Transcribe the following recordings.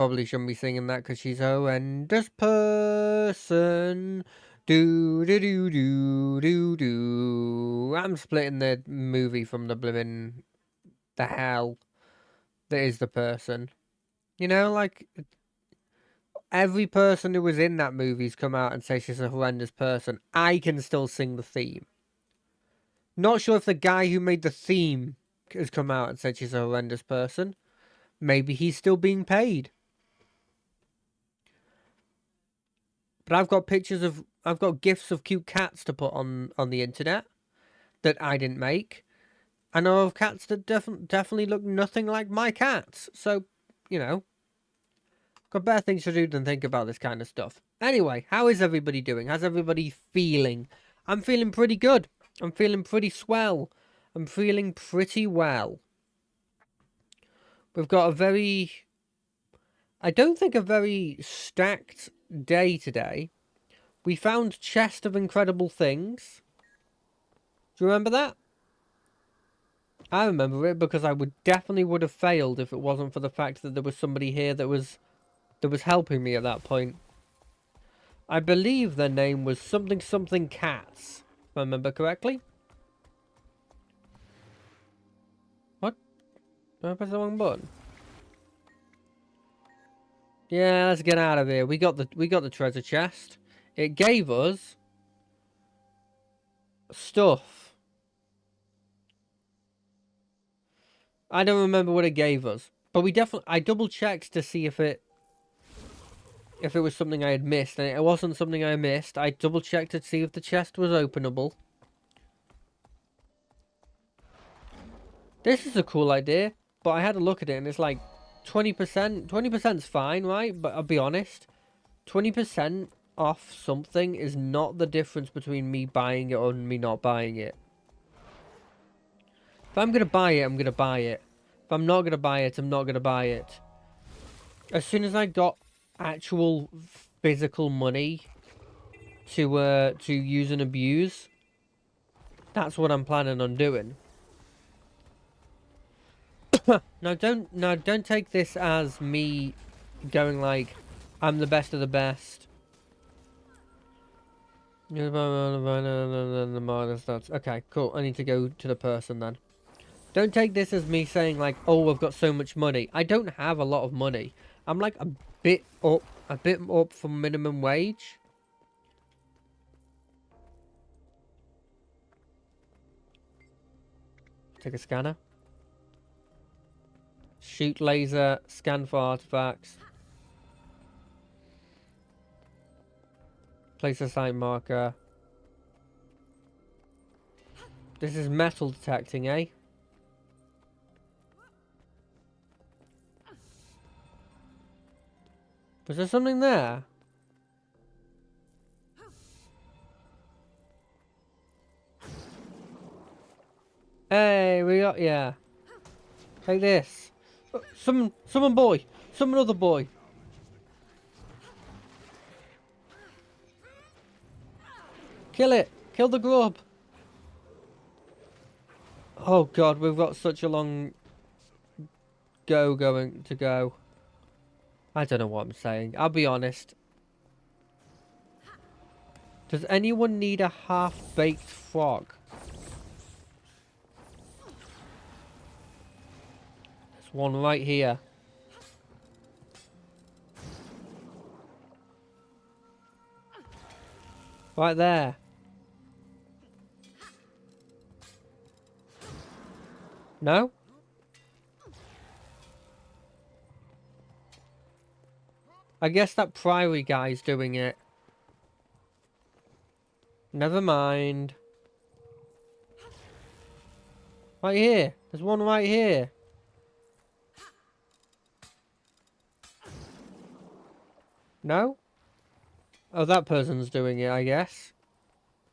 Probably shouldn't be singing that because she's a horrendous person. Do do do do do do. I'm splitting the movie from the blimmin' the hell that is the person. You know, like every person who was in that movie's come out and say she's a horrendous person. I can still sing the theme. Not sure if the guy who made the theme has come out and said she's a horrendous person. Maybe he's still being paid. But I've got gifs of cute cats to put on the internet that I didn't make. I know of cats that definitely look nothing like my cats. So, you know, got better things to do than think about this kind of stuff. Anyway, how is everybody doing? How's everybody feeling? I'm feeling pretty good. I'm feeling pretty swell. I'm feeling pretty well. We've got I don't think a very stacked day today. We found Chest of Incredible Things. Do you remember that? I remember it because I definitely would have failed if it wasn't for the fact that there was somebody here that was helping me at that point. I believe their name was something something cats, if I remember correctly. What? Did I press the wrong button? Yeah, let's get out of here. We got the treasure chest. It gave us stuff. I don't remember what it gave us, but I double checked to see if it was something I had missed, and it wasn't something I missed. I double checked to see if the chest was openable. This is a cool idea, but I had a look at it and it's like 20%. 20% is fine, right? But I'll be honest, 20% off something is not the difference between me buying it or me not buying it. If I'm going to buy it, I'm going to buy it. If I'm not going to buy it, I'm not going to buy it. As soon as I got actual physical money to use and abuse, that's what I'm planning on doing. Now don't take this as me going like I'm the best of the best. Okay, cool. I need to go to the person then. Don't take this as me saying like, oh, I've got so much money. I don't have a lot of money. I'm like a bit up from minimum wage. Take a scanner. Shoot laser, scan for artifacts. Place a site marker. This is metal detecting, eh? Was there something there? Hey, we got, yeah. Take this. Summon boy. Summon other boy. Kill it. Kill the grub. Oh god, we've got such a long going to go. I don't know what I'm saying. I'll be honest. Does anyone need a half-baked frog? There's one right here. Right there. No? I guess that Priory guy's doing it. Never mind. Right here. There's one right here. No? Oh, that person's doing it, I guess.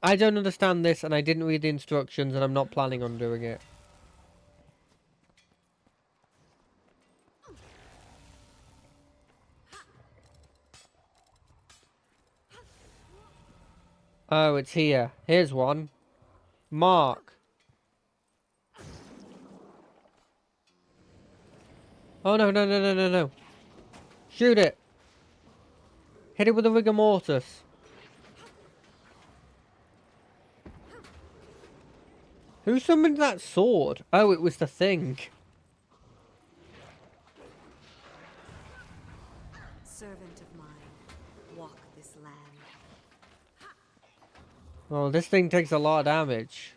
I don't understand this, and I didn't read the instructions, and I'm not planning on doing it. Oh, it's here. Here's one. Mark. Oh, no. Shoot it. Hit it with a rigor mortis. Who summoned that sword? Oh, it was the thing. Servant of mine, walk this land. Oh, this thing takes a lot of damage.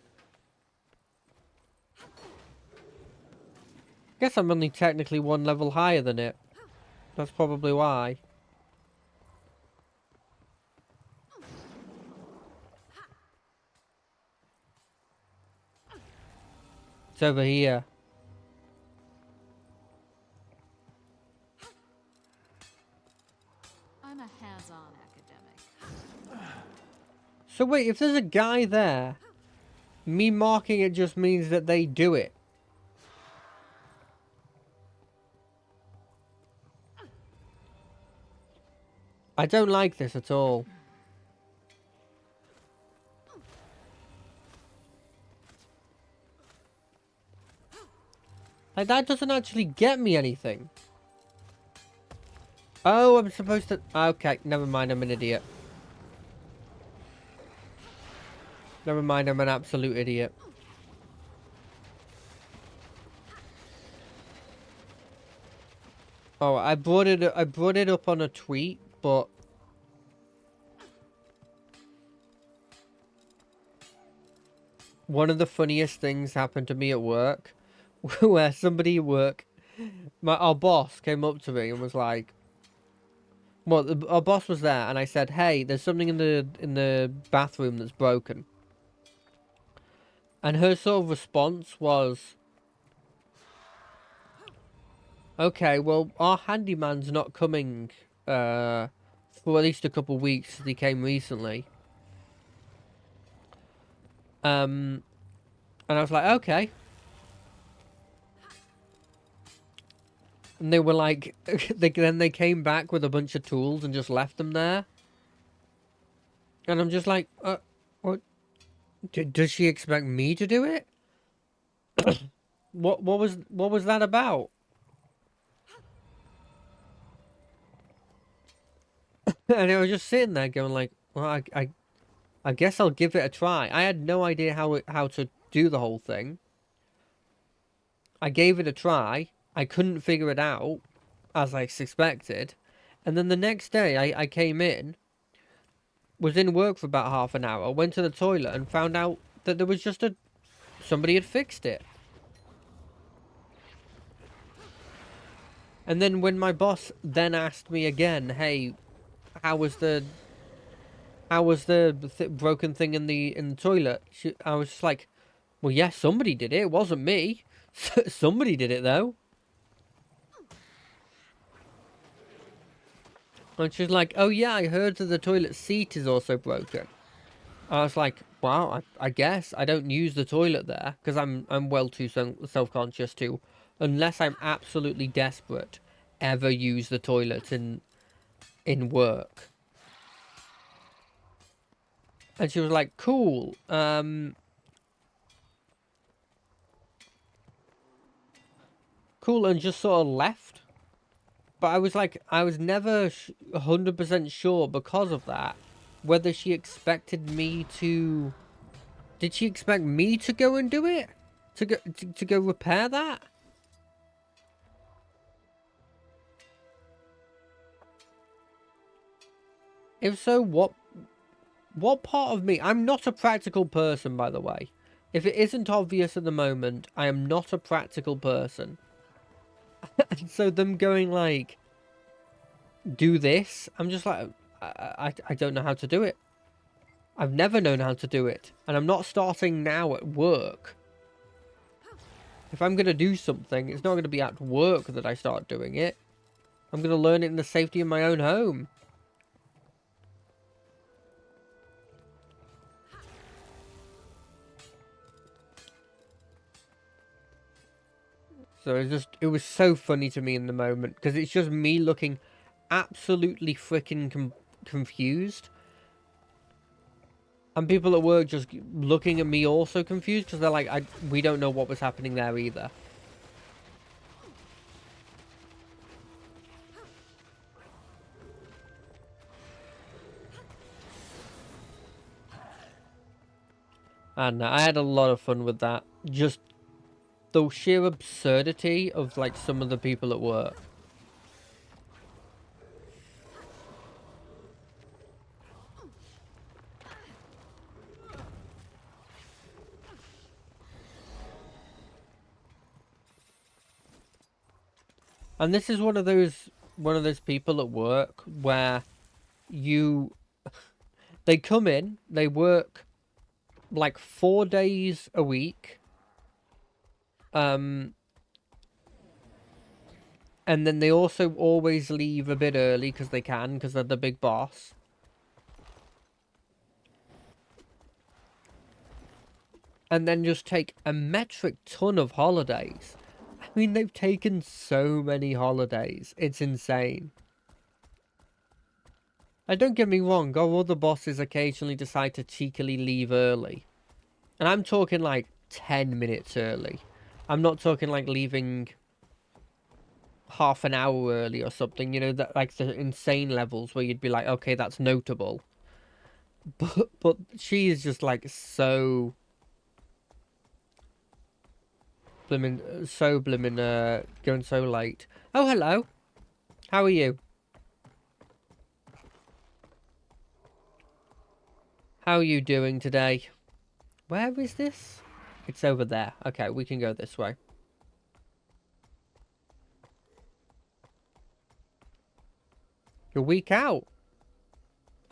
Guess I'm only technically one level higher than it. That's probably why. It's over here. I'm a hands-on academic. So wait, if there's a guy there, me marking it just means that they do it. I don't like this at all. Like, that doesn't actually get me anything. Oh, I'm supposed to... Okay, never mind, I'm an idiot. Never mind, I'm an absolute idiot. Oh, I brought it up on a tweet, but... One of the funniest things happened to me at work, where somebody at work, our boss came up to me and was like, well, our boss was there, and I said, hey, there's something in the bathroom that's broken. And her sort of response was, okay, well, our handyman's not coming for at least a couple of weeks, as he came recently. And I was like, okay. And they were like, then they came back with a bunch of tools and just left them there. And I'm just like, what? Does she expect me to do it? What was that about? And I was just sitting there going like, well, I guess I'll give it a try. I had no idea how to do the whole thing. I gave it a try. I couldn't figure it out, as I suspected. And then the next day, I came in, was in work for about half an hour, went to the toilet and found out that there was just somebody had fixed it. And then when my boss then asked me again, hey, how was the broken thing in the toilet? I was just like, well, yes, somebody did it. It wasn't me. Somebody did it, though. And she's like, oh, yeah, I heard that the toilet seat is also broken. I was like, wow, I guess I don't use the toilet there because I'm well too self-conscious to, unless I'm absolutely desperate, ever use the toilet in work. And she was like, cool. Cool, and just sort of left. But I was like, I was never 100% sure because of that whether she expected me to... Did she expect me to go and do it? To go repair that? If so, what part of me... I'm not a practical person, by the way. If it isn't obvious at the moment, I am not a practical person. And so them going like, do this, I'm just like, I don't know how to do it. I've never known how to do it. And I'm not starting now at work. If I'm going to do something, it's not going to be at work that I start doing it. I'm going to learn it in the safety of my own home. So it was so funny to me in the moment, because it's just me looking absolutely freaking confused. And people at work just looking at me also confused, because they're like, we don't know what was happening there either. And I had a lot of fun with that. Just the sheer absurdity of like some of the people at work. And this is one of those people at work where they come in, they work like 4 days a week, and then they also always leave a bit early because they can, because they're the big boss. And then just take a metric ton of holidays. I mean, they've taken so many holidays. It's insane. Now, don't get me wrong, our other bosses occasionally decide to cheekily leave early. And I'm talking like 10 minutes early. I'm not talking like leaving half an hour early or something, you know, that like the insane levels where you'd be like, okay, that's notable. But she is just like so blimmin' going so late. Oh, hello. How are you? How are you doing today? Where is this? It's over there. Okay, we can go this way. You're week out.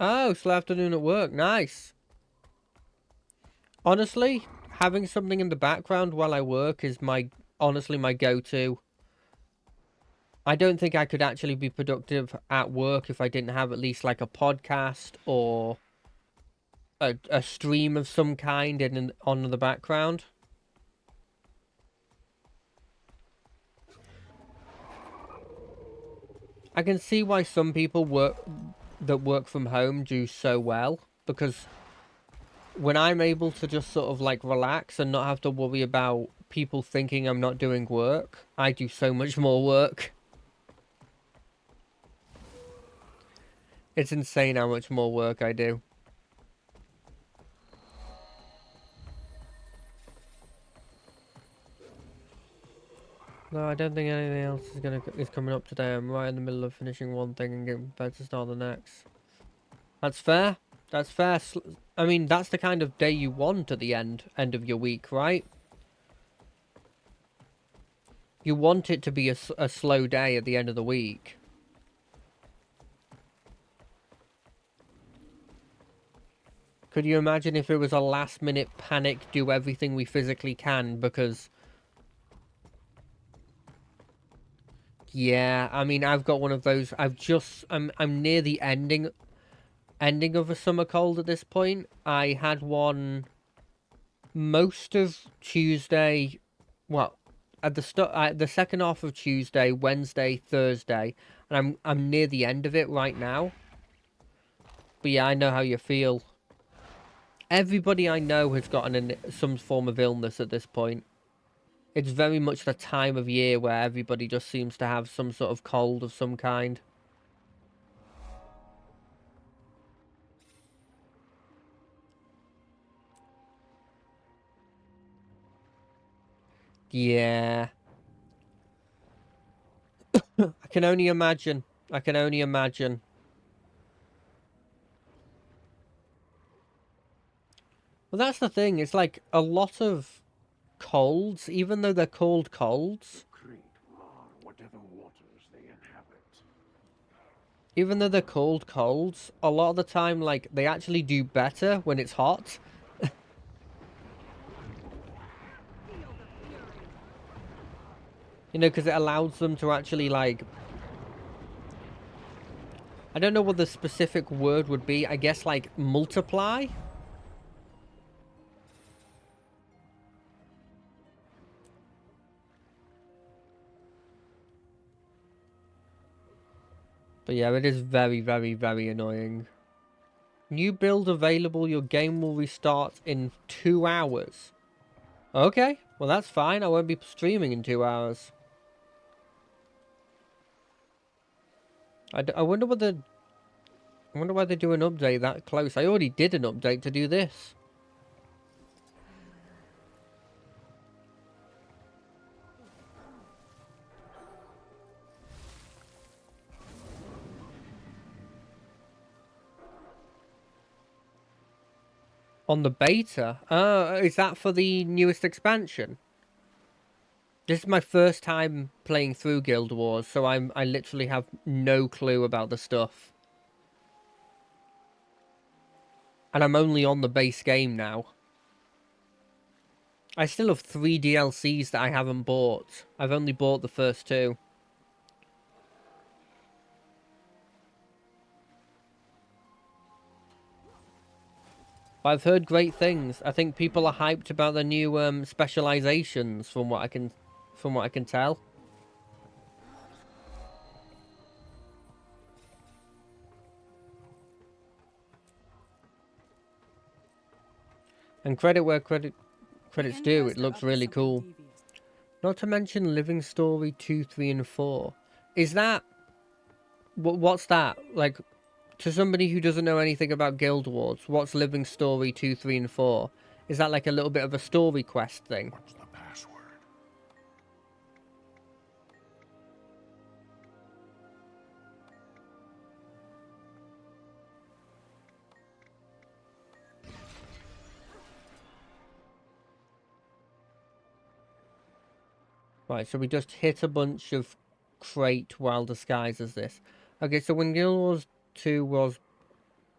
Oh, slow afternoon at work. Nice. Honestly, having something in the background while I work is honestly my go-to. I don't think I could actually be productive at work if I didn't have at least like a podcast or a stream of some kind on the background. I can see why some people that work from home do so well, because when I'm able to just sort of like relax and not have to worry about people thinking I'm not doing work, I do so much more work. It's insane how much more work I do. No, I don't think anything else is coming up today. I'm right in the middle of finishing one thing and getting prepared to start the next. That's fair. That's fair. I mean, that's the kind of day you want at the end of your week, right? You want it to be a slow day at the end of the week. Could you imagine if it was a last-minute panic, do everything we physically can because... Yeah, I mean, I've got one of those. I'm near the ending of a summer cold at this point. I had one most of Tuesday, well, at the second half of Tuesday, Wednesday, Thursday, and I'm near the end of it right now. But yeah, I know how you feel. Everybody I know has gotten some form of illness at this point. It's very much the time of year where everybody just seems to have some sort of cold of some kind. Yeah. I can only imagine. I can only imagine. Well, that's the thing. It's like a lot of colds, even though they're called colds. Even though they're called colds, a lot of the time, like, they actually do better when it's hot. You know, because it allows them to actually, like... I don't know what the specific word would be. I guess, like, multiply? But yeah, it is very, very, very annoying. New build available. Your game will restart in 2 hours. Okay, well that's fine. I won't be streaming in 2 hours. I wonder what I wonder why they do an update that close. I already did an update to do this. On the beta? Is that for the newest expansion? This is my first time playing through Guild Wars, so I literally have no clue about the stuff. And I'm only on the base game now. I still have 3 DLCs that I haven't bought. I've only bought the first 2. But I've heard great things. I think people are hyped about the new specializations from what I can tell. And credit where credit's due, it looks really cool. Not to mention Living Story 2, 3, and 4. Is that... What's that? Like, to somebody who doesn't know anything about Guild Wars, what's Living Story 2, 3, and 4? Is that like a little bit of a story quest thing? What's the password? Right, so we just hit a bunch of crate while disguised as this. Okay, so when Guild Wars 2 was...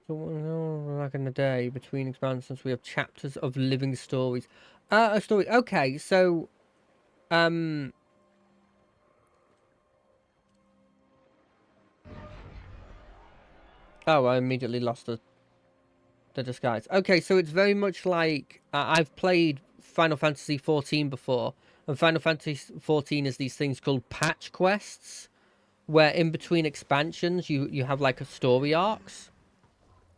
back in the day, between expansions, we have chapters of living stories. A story. Okay, so... Oh, I immediately lost the disguise. Okay, so it's very much like... I've played Final Fantasy XIV before, and Final Fantasy XIV is these things called patch quests, where in between expansions you have like a story arcs.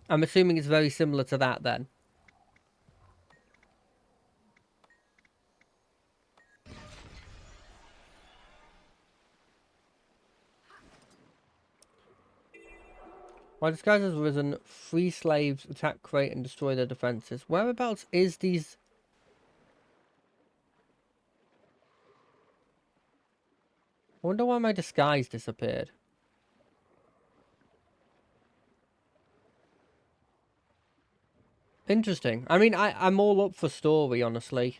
I'm assuming it's very similar to that then. While disguise has risen, 3 slaves attack crate and destroy their defenses. Whereabouts is these... I wonder why my disguise disappeared. Interesting. I mean, I'm all up for story, honestly.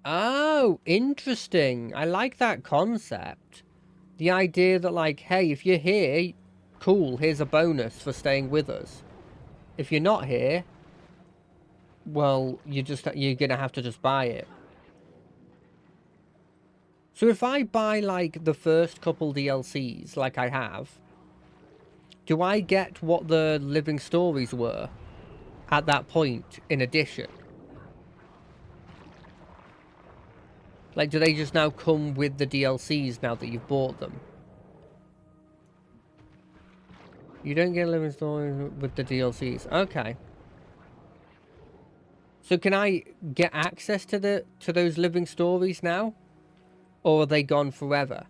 Oh, interesting. I like that concept. The idea that, like, hey, if you're here, cool, here's a bonus for staying with us. If you're not here, well, you're gonna have to just buy it. So if I buy, like, the first couple DLCs, like I have, do I get what the living stories were at that point in addition? Like, do they just now come with the DLCs now that you've bought them? You don't get living stories with the DLCs. Okay. So can I get access to those living stories now? Or are they gone forever?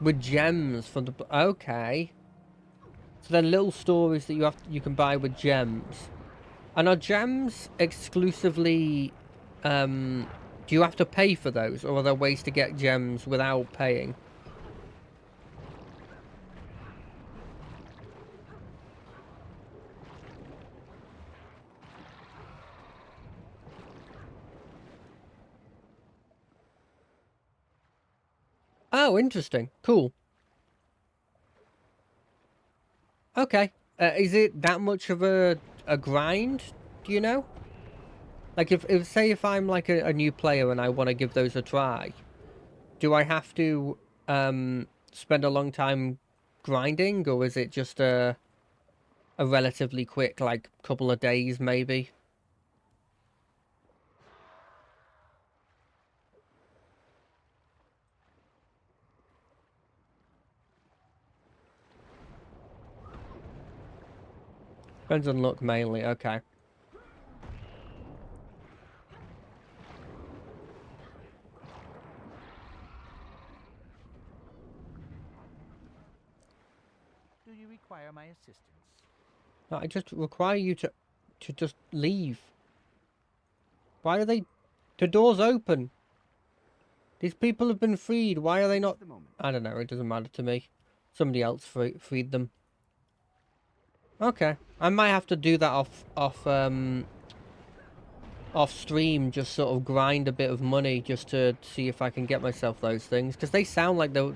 With gems for the... Okay. So they're little stories that you can buy with gems. And are gems exclusively... do you have to pay for those? Or are there ways to get gems without paying? Oh, interesting. Cool. Okay. Is it that much of a grind? Do you know? Like, say if I'm like a new player and I want to give those a try, do I have to spend a long time grinding, or is it just a relatively quick, like, couple of days maybe? Depends on luck mainly. Okay. Do you require my assistance? No, I just require you to just leave. Why are they... The door's open. These people have been freed. Why are they not? The moment. I don't know. It doesn't matter to me. Somebody else freed them. Okay. I might have to do that off stream. Just sort of grind a bit of money just to see if I can get myself those things. Because they sound like they're...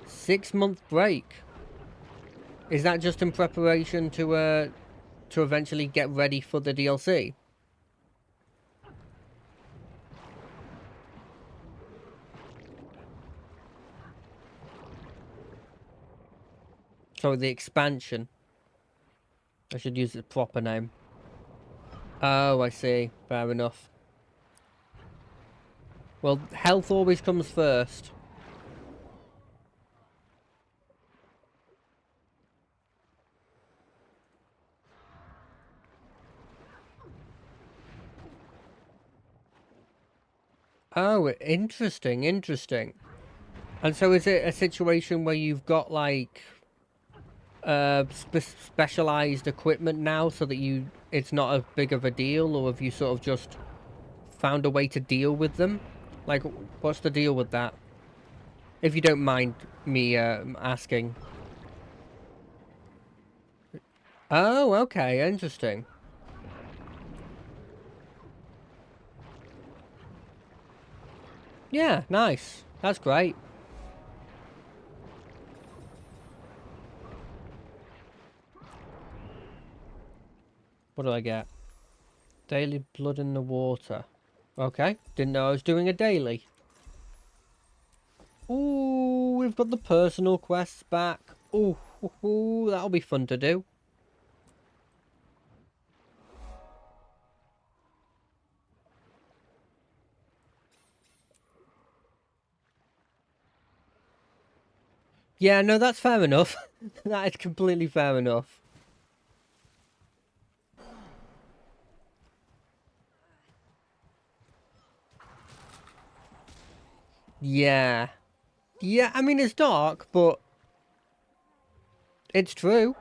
6-month break. Is that just in preparation to eventually get ready for the DLC? So the expansion. I should use the proper name. Oh, I see. Fair enough. Well, health always comes first. Oh, interesting, interesting. And so is it a situation where you've got, like, specialized equipment now so that it's not as big of a deal, or have you sort of just found a way to deal with them? Like, what's the deal with that? If you don't mind me asking. Oh, okay, interesting. Yeah, nice. That's great. What do I get? Daily blood in the water. Okay, didn't know I was doing a daily. Ooh, we've got the personal quests back. Ooh, that'll be fun to do. Yeah, no, that's fair enough. That is completely fair enough. Yeah. Yeah, I mean, it's dark, but it's true.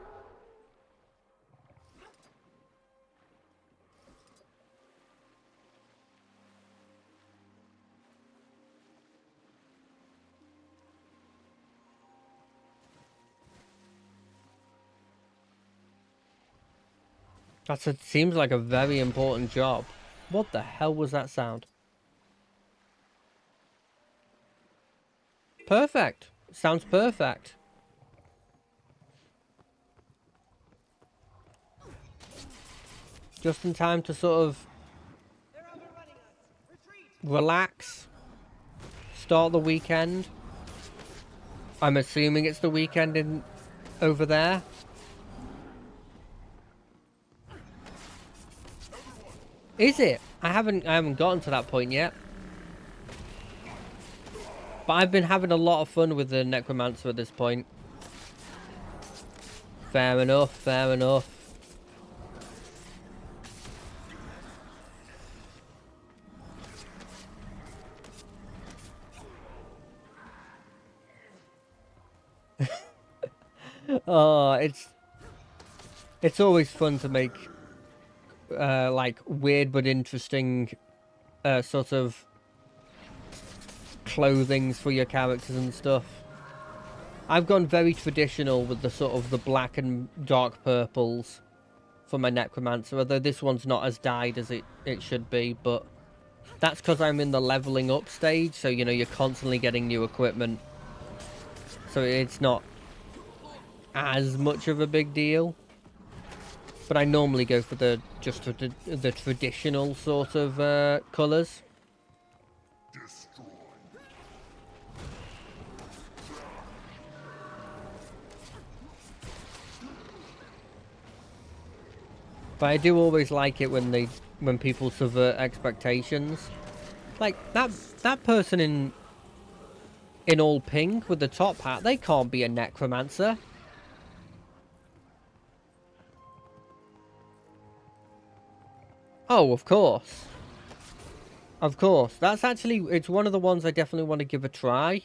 Seems like a very important job. What the hell was that sound? Perfect. Sounds perfect. Just in time to sort of relax. Start the weekend. I'm assuming it's the weekend over there. Is it? I haven't gotten to that point yet. But I've been having a lot of fun with the Necromancer at this point. Fair enough, fair enough. Oh, it's always fun to make like weird but interesting sort of clothings for your characters and stuff. I've gone very traditional with the sort of the black and dark purples for my Necromancer, although this one's not as dyed as it should be, but that's because I'm in the leveling up stage, so you know you're constantly getting new equipment, so it's not as much of a big deal. But I normally go for the traditional sort of colours. But I do always like it when people subvert expectations. Like that person in all pink with the top hat, they can't be a necromancer. Oh, of course. Of course. That's actually, it's one of the ones I definitely want to give a try.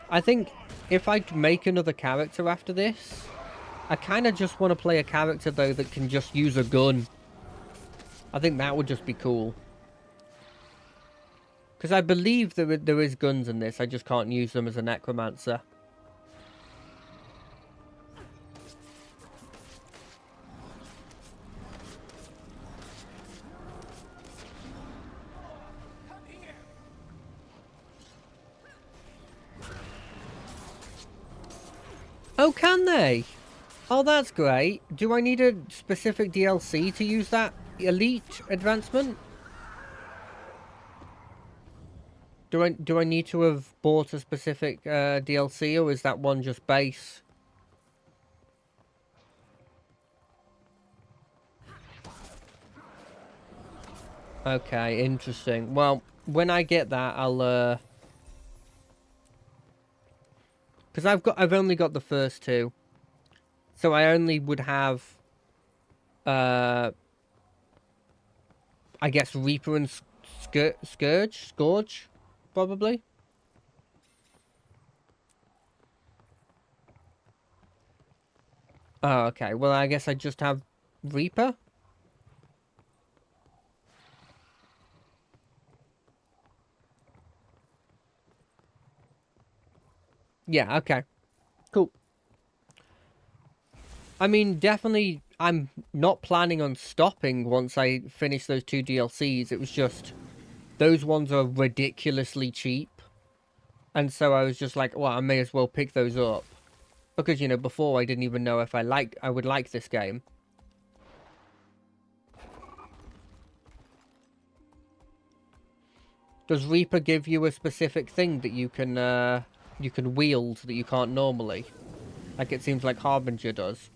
I think if I make another character after this, I kind of just want to play a character, though, that can just use a gun. I think that would just be cool. Because I believe there is guns in this, I just can't use them as a necromancer. Oh, can they? Oh, that's great. Do I need a specific DLC to use that elite advancement? Do I need to have bought a specific DLC, or is that one just base? Okay, interesting. Well, when I get that, I'll because I've only got the first two, so I only would have I guess Reaper and Scourge, probably. Oh, okay. Well, I guess I just have Reaper. Yeah, okay. Cool. I mean, definitely, I'm not planning on stopping once I finish those two DLCs. It was just, those ones are ridiculously cheap. And so I was just like, well, I may as well pick those up. Because, you know, before I didn't even know if I would like this game. Does Reaper give you a specific thing that you can wield that you can't normally? Like it seems like Harbinger does.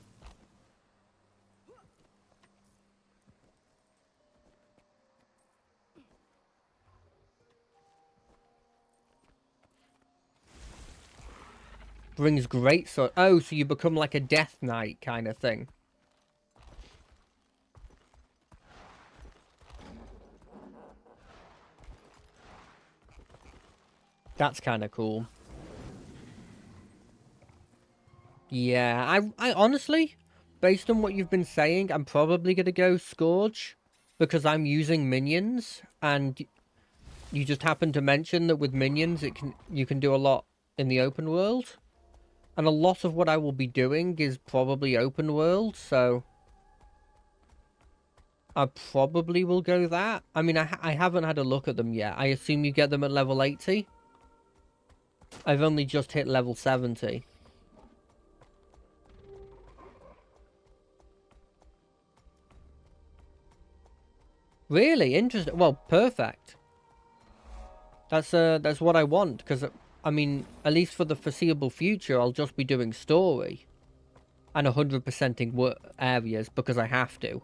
Brings great sword. Oh, so you become like a Death Knight kind of thing. That's kind of cool. Yeah, I honestly, based on what you've been saying, I'm probably going to go Scourge. Because I'm using minions, and you just happen to mention that with minions, you can do a lot in the open world. And a lot of what I will be doing is probably open world, so I probably will go that. I mean, I haven't had a look at them yet. I assume you get them at level 80. I've only just hit level 70. Really? Interesting. Well, perfect. That's what I want, because, I mean, at least for the foreseeable future, I'll just be doing story. And 100%ing areas, because I have to.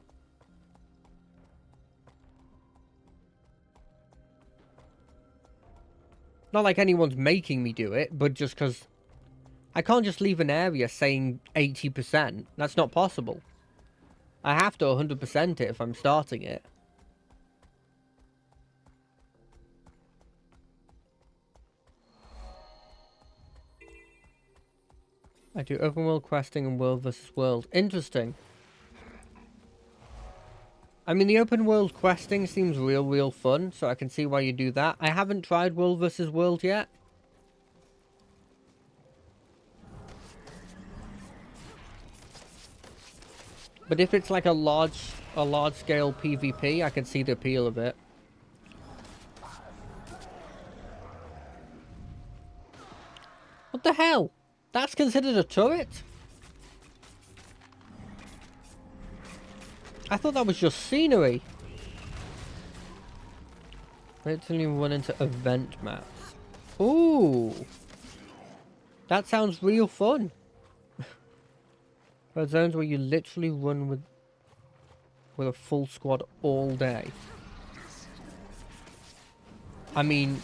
Not like anyone's making me do it, but just because I can't just leave an area saying 80%. That's not possible. I have to 100% it if I'm starting it. I do open world questing and world versus world. Interesting. I mean, the open world questing seems real fun, so I can see why you do that. I haven't tried world versus world yet. But if it's like a large scale PvP, I can see the appeal of it. What the hell? That's considered a turret? I thought that was just scenery. Wait till you run into event maps. Ooh. That sounds real fun. There are zones where you literally run with a full squad all day. I mean,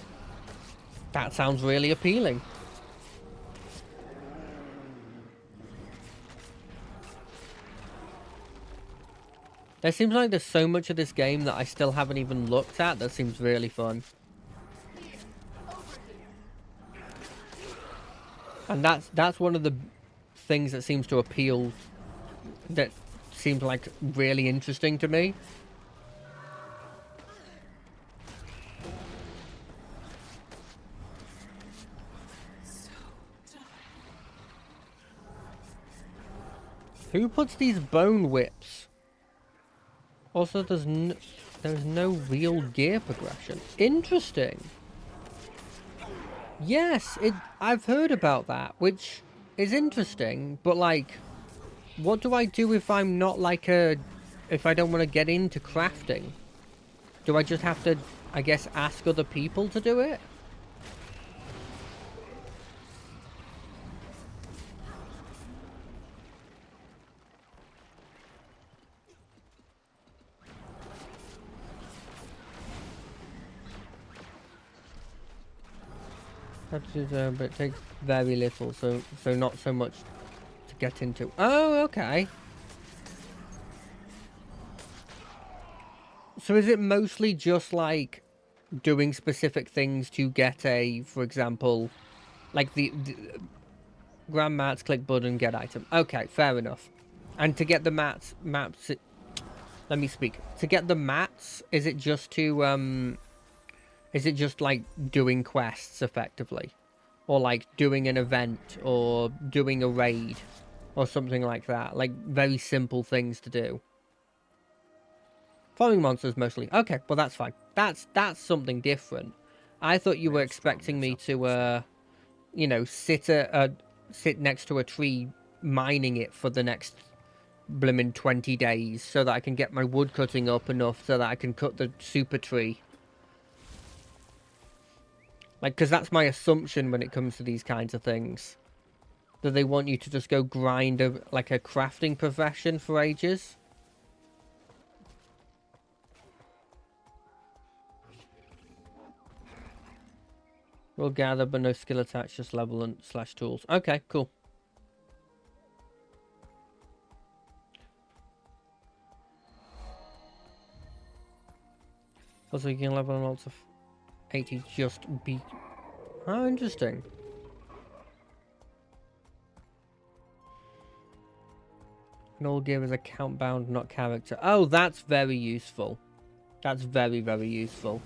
that sounds really appealing. There seems like there's so much of this game that I still haven't even looked at that seems really fun. And that's one of the things that seems to appeal, that seems like really interesting to me. Who puts these bone whips? Also, there's no real gear progression. Interesting. Yes, I've heard about that, which is interesting, but like, what do I do if I'm not like if I don't want to get into crafting? Do I just have to, I guess, ask other people to do it? But it takes very little, so not so much to get into. Oh, okay. So is it mostly just like doing specific things to get for example, like the grab mats, click button, get item. Okay, fair enough. And to get the maps, let me speak. To get the mats, is it just to is it just like doing quests effectively? Or like doing an event or doing a raid or something like that? Like very simple things to do. Farming monsters mostly. Okay, well that's fine. That's something different. I thought you were expecting me to you know, sit next to a tree mining it for the next blimmin' 20 days so that I can get my wood cutting up enough so that I can cut the super tree. Like, because that's my assumption when it comes to these kinds of things. That they want you to just go grind like a crafting profession for ages. We'll gather, but no skill attached, just level and / tools. Okay, cool. Also, you can level an alt of 80 just be... Oh, interesting. An all gear is account bound, not character. Oh, that's very useful. That's very, very useful.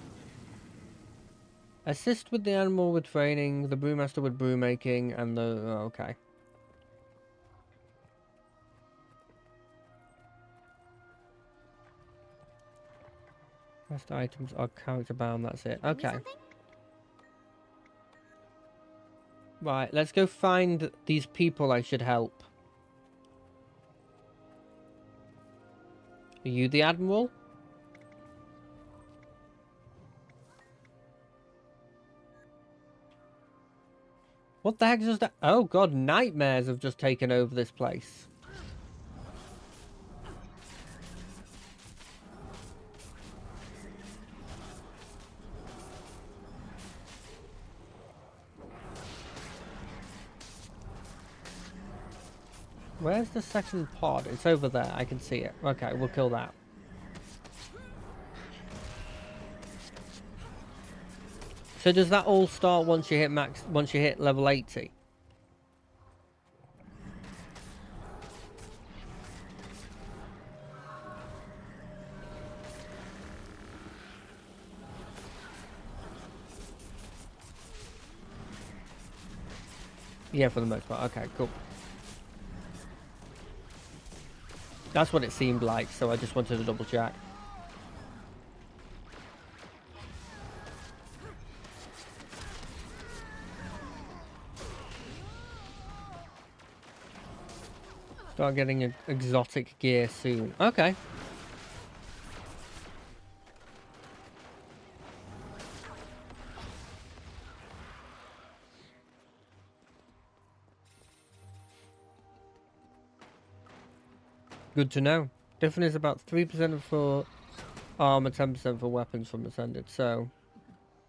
Assist with the animal with training, the brewmaster with brew making, and the... Oh, okay. Rest items are character bound, that's it. Okay. Right, let's go find these people I should help. Are you the admiral? What the heck is that? Oh god, nightmares have just taken over this place. Where's the second pod? It's over there. I can see it. Okay, we'll kill that. So does that all start once you hit level 80? Yeah, for the most part. Okay, cool. That's what it seemed like, so I just wanted to double check. Start getting exotic gear soon. Okay. Good to know. Difference is about 3% for armor, 10% for weapons from Ascended, so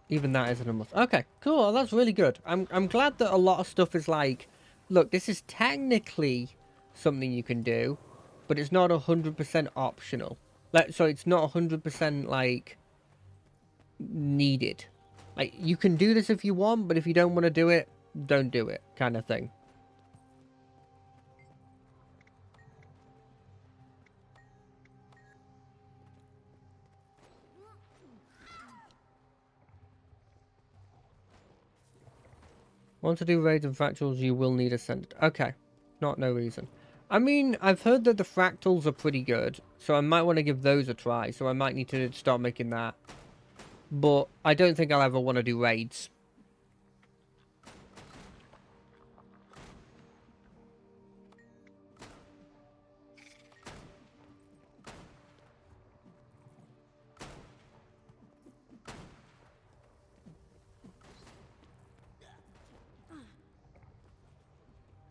even that isn't a must. Okay, cool. That's really good. I'm glad that a lot of stuff is like, look, this is technically something you can do, but it's not 100% optional. Like, so it's not 100% like needed. Like, you can do this if you want, but if you don't want to do it, don't do it, kind of thing. Want to do raids and factuals, you will need Ascended. Okay. No reason. I mean, I've heard that the fractals are pretty good, so I might want to give those a try, so I might need to start making that. But I don't think I'll ever want to do raids.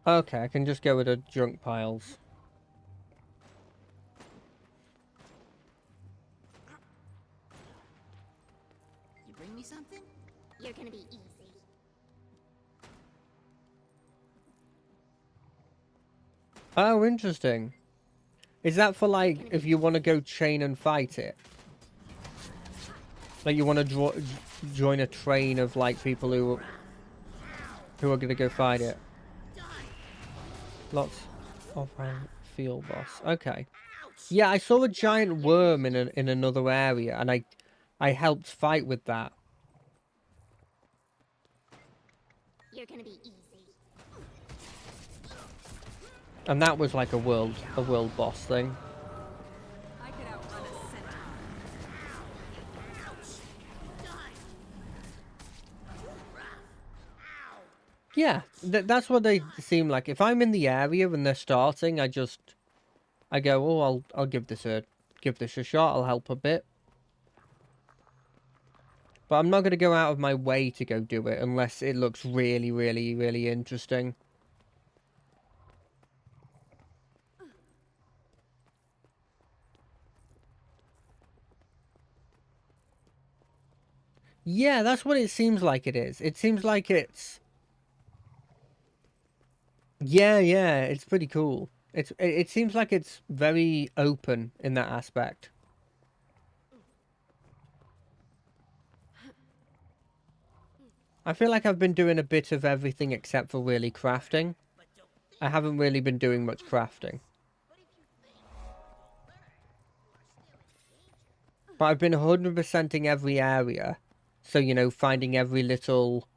Okay, I can just go with the junk piles. You bring me something? You're gonna be easy. Oh, interesting. Is that for, like, if you want to go chain and fight it? Like, you want to join a train of, like, people who are going to go fight it? Lots of field boss. Okay. Yeah, I saw a giant worm in another area, and I helped fight with that. You're gonna be easy. And that was like a world boss thing. I could outrun a centaur. Yeah, that's what they seem like. If I'm in the area when they're starting, I go, oh, I'll give this a shot. I'll help a bit. But I'm not going to go out of my way to go do it unless it looks really, really, really interesting. Yeah, that's what it seems like it is. It seems like it's... Yeah, it's pretty cool. It seems like it's very open in that aspect. I feel like I've been doing a bit of everything except for really crafting. I haven't really been doing much crafting. But I've been 100%ing every area. So, you know, finding every little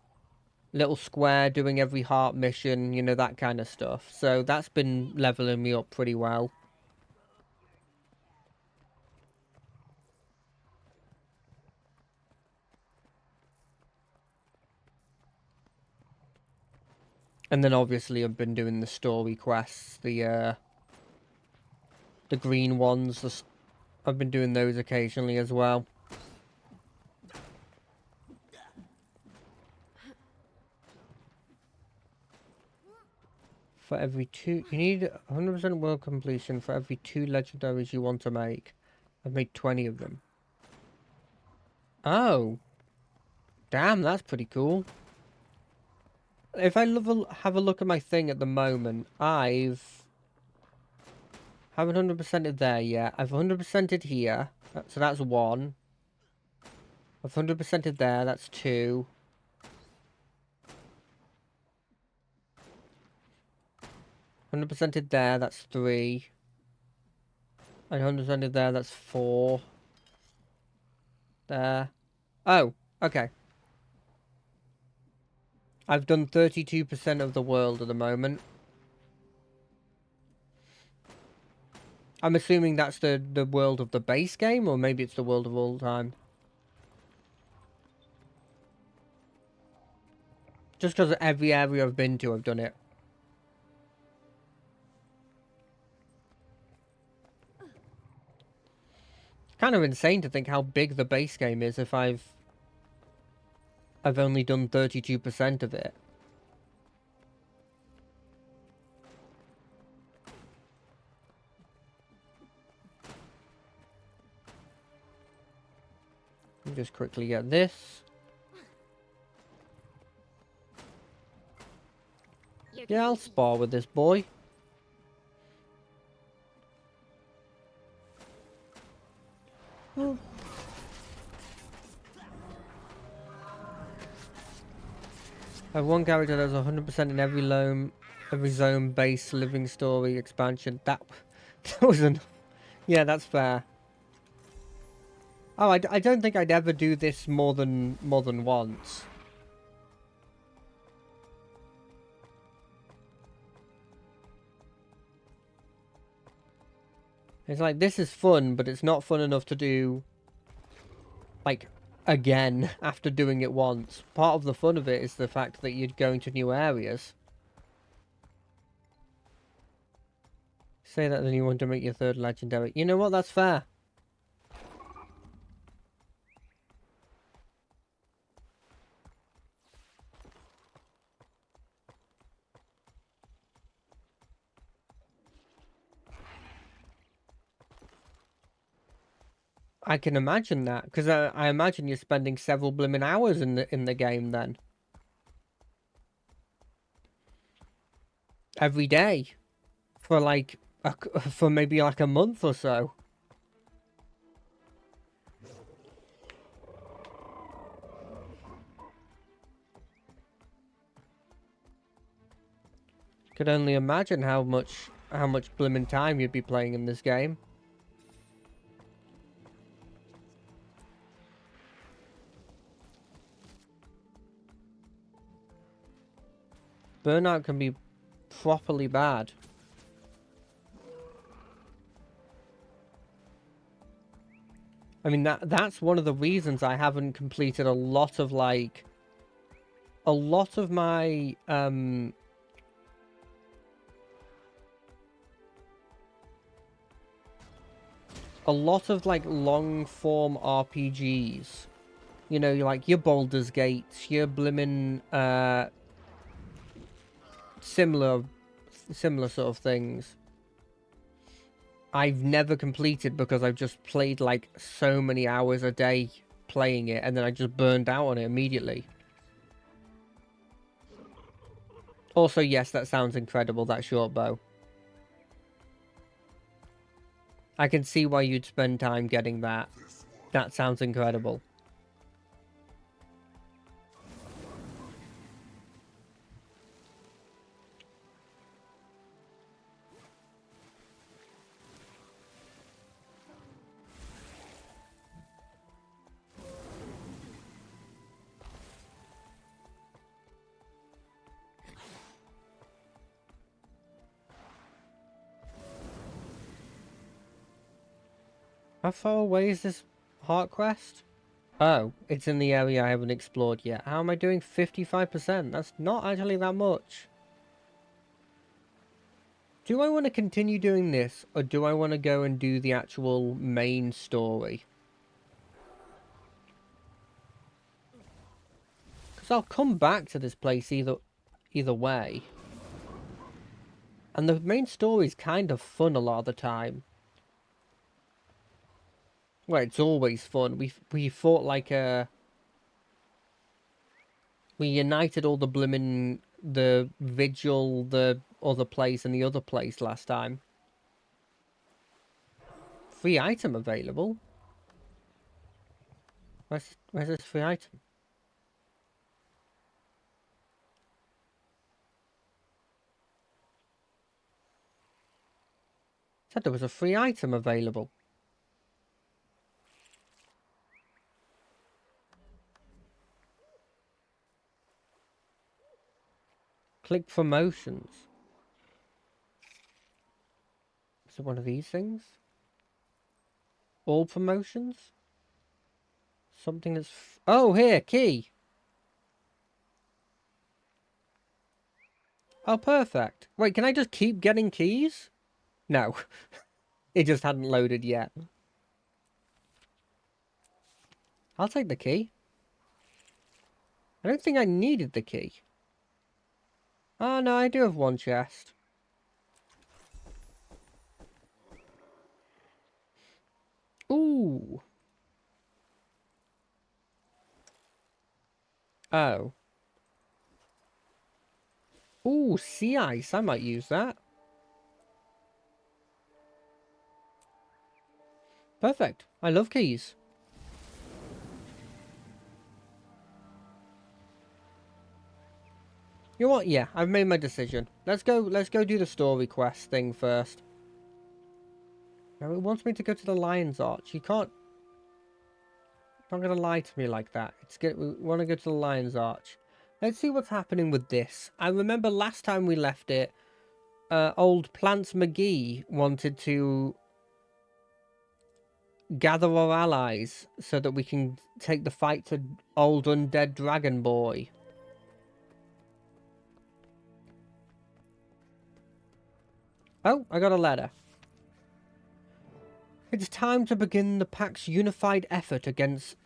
square, doing every heart mission, you know, that kind of stuff. So that's been leveling me up pretty well. And then obviously I've been doing the story quests, the green ones. I've been doing those occasionally as well. For every 2... You need 100% world completion for every 2 legendaries you want to make. I've made 20 of them. Oh. Damn, that's pretty cool. If I have a look at my thing at the moment, haven't 100%ed there yet. I've 100%ed here. So that's 1. I've 100%ed there, that's 2. 100%ed there, that's 3. And 100%ed there, that's 4. There. Oh, okay. I've done 32% of the world at the moment. I'm assuming that's the world of the base game, or maybe it's the world of all time. Just because every area I've been to, I've done it. Kind of insane to think how big the base game is if I've only done 32% of it. Let me just quickly get this. Yeah, I'll spar with this boy. Oh. I have one character that's 100% in every zone base living story expansion. That was enough. Yeah, that's fair. Oh, I don't think I'd ever do this more than once. It's like, this is fun, but it's not fun enough to do, like, again after doing it once. Part of the fun of it is the fact that you're going to new areas. Say that then you want to make your third legendary. You know what? That's fair. I can imagine that, because I imagine you're spending several blooming hours in the game then. Every day. For like, for maybe like a month or so. Could only imagine how much blooming time you'd be playing in this game. Burnout can be properly bad. I mean, that's one of the reasons I haven't completed a lot of like a lot of my like long form RPGs. You know, like your Baldur's Gates, your blimmin' similar sort of things. I've never completed because I've just played like so many hours a day playing it, and then I just burned out on it immediately. Also, yes, that sounds incredible, that short bow. I can see why you'd spend time getting that. That sounds incredible. How far away is this heart quest? Oh, it's in the area I haven't explored yet. How am I doing 55%? That's not actually that much. Do I want to continue doing this, or do I want to go and do the actual main story? Because I'll come back to this place either way. And the main story is kind of fun a lot of the time. Well, it's always fun. We fought like a... We united all the blimmin'... The Vigil, the other place, and the other place last time. Free item available? Where's this free item? Said there was a free item available. Click promotions. Is it one of these things? All promotions? Something that's... Oh, here, key. Oh, perfect. Wait, can I just keep getting keys? No. It just hadn't loaded yet. I'll take the key. I don't think I needed the key. Oh, no, I do have one chest. Ooh. Oh. Ooh, sea ice. I might use that. Perfect. I love keys. You know what? Yeah, I've made my decision. Let's go do the story quest thing first. Now it wants me to go to the Lion's Arch. You can't... Not gonna lie to me like that. We want to go to the Lion's Arch. Let's see what's happening with this. I remember last time we left it, old Plants McGee wanted to gather our allies so that we can take the fight to old undead dragon boy. Oh, I got a letter. It's time to begin the Pack's unified effort against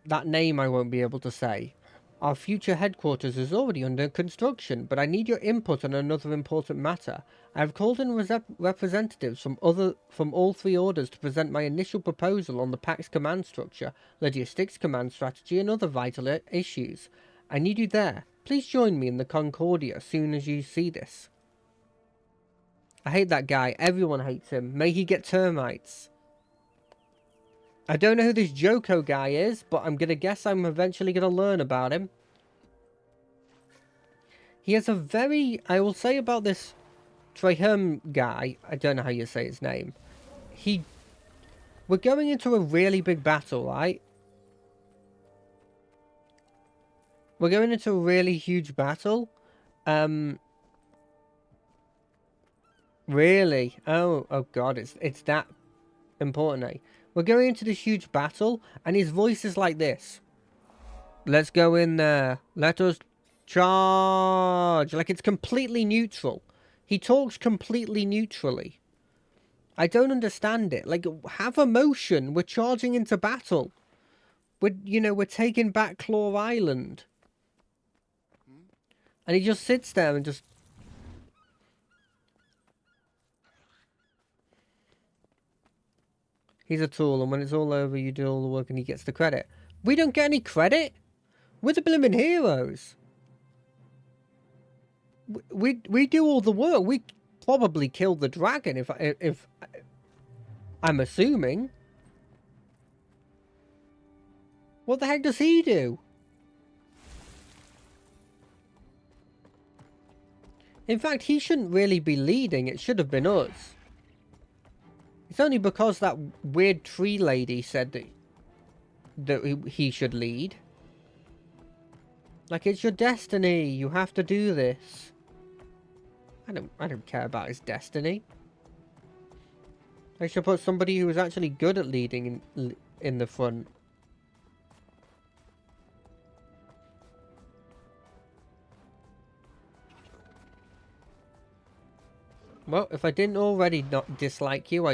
that name I won't be able to say. Our future headquarters is already under construction, but I need your input on another important matter. I have called in representatives from all three orders to present my initial proposal on the Pack's command structure, logistics, command strategy, and other vital issues. I need you there. Please join me in the Concordia as soon as you see this. I hate that guy. Everyone hates him. May he get termites. I don't know who this Joko guy is, but I'm going to guess I'm eventually going to learn about him. He has a very... I will say about this Treherm guy, I don't know how you say his name. We're going into a really big battle, right? We're going into a really huge battle. Really? Oh God, it's that important, eh? We're going into this huge battle, and his voice is like this. Let's go in there. Let us charge. Like, it's completely neutral. He talks completely neutrally. I don't understand it. Like, have emotion. We're charging into battle. We're taking back Claw Island. And he just sits there and just... He's a tool, and when it's all over, you do all the work and he gets the credit. We don't get any credit. We're the blimmin' heroes. We do all the work. We probably killed the dragon, if I'm assuming. What the heck does he do? In fact, he shouldn't really be leading. It should have been us. It's only because that weird tree lady said that he should lead. Like, it's your destiny. You have to do this. I don't care about his destiny. I should put somebody who is actually good at leading in the front. Well, if I didn't already not dislike you,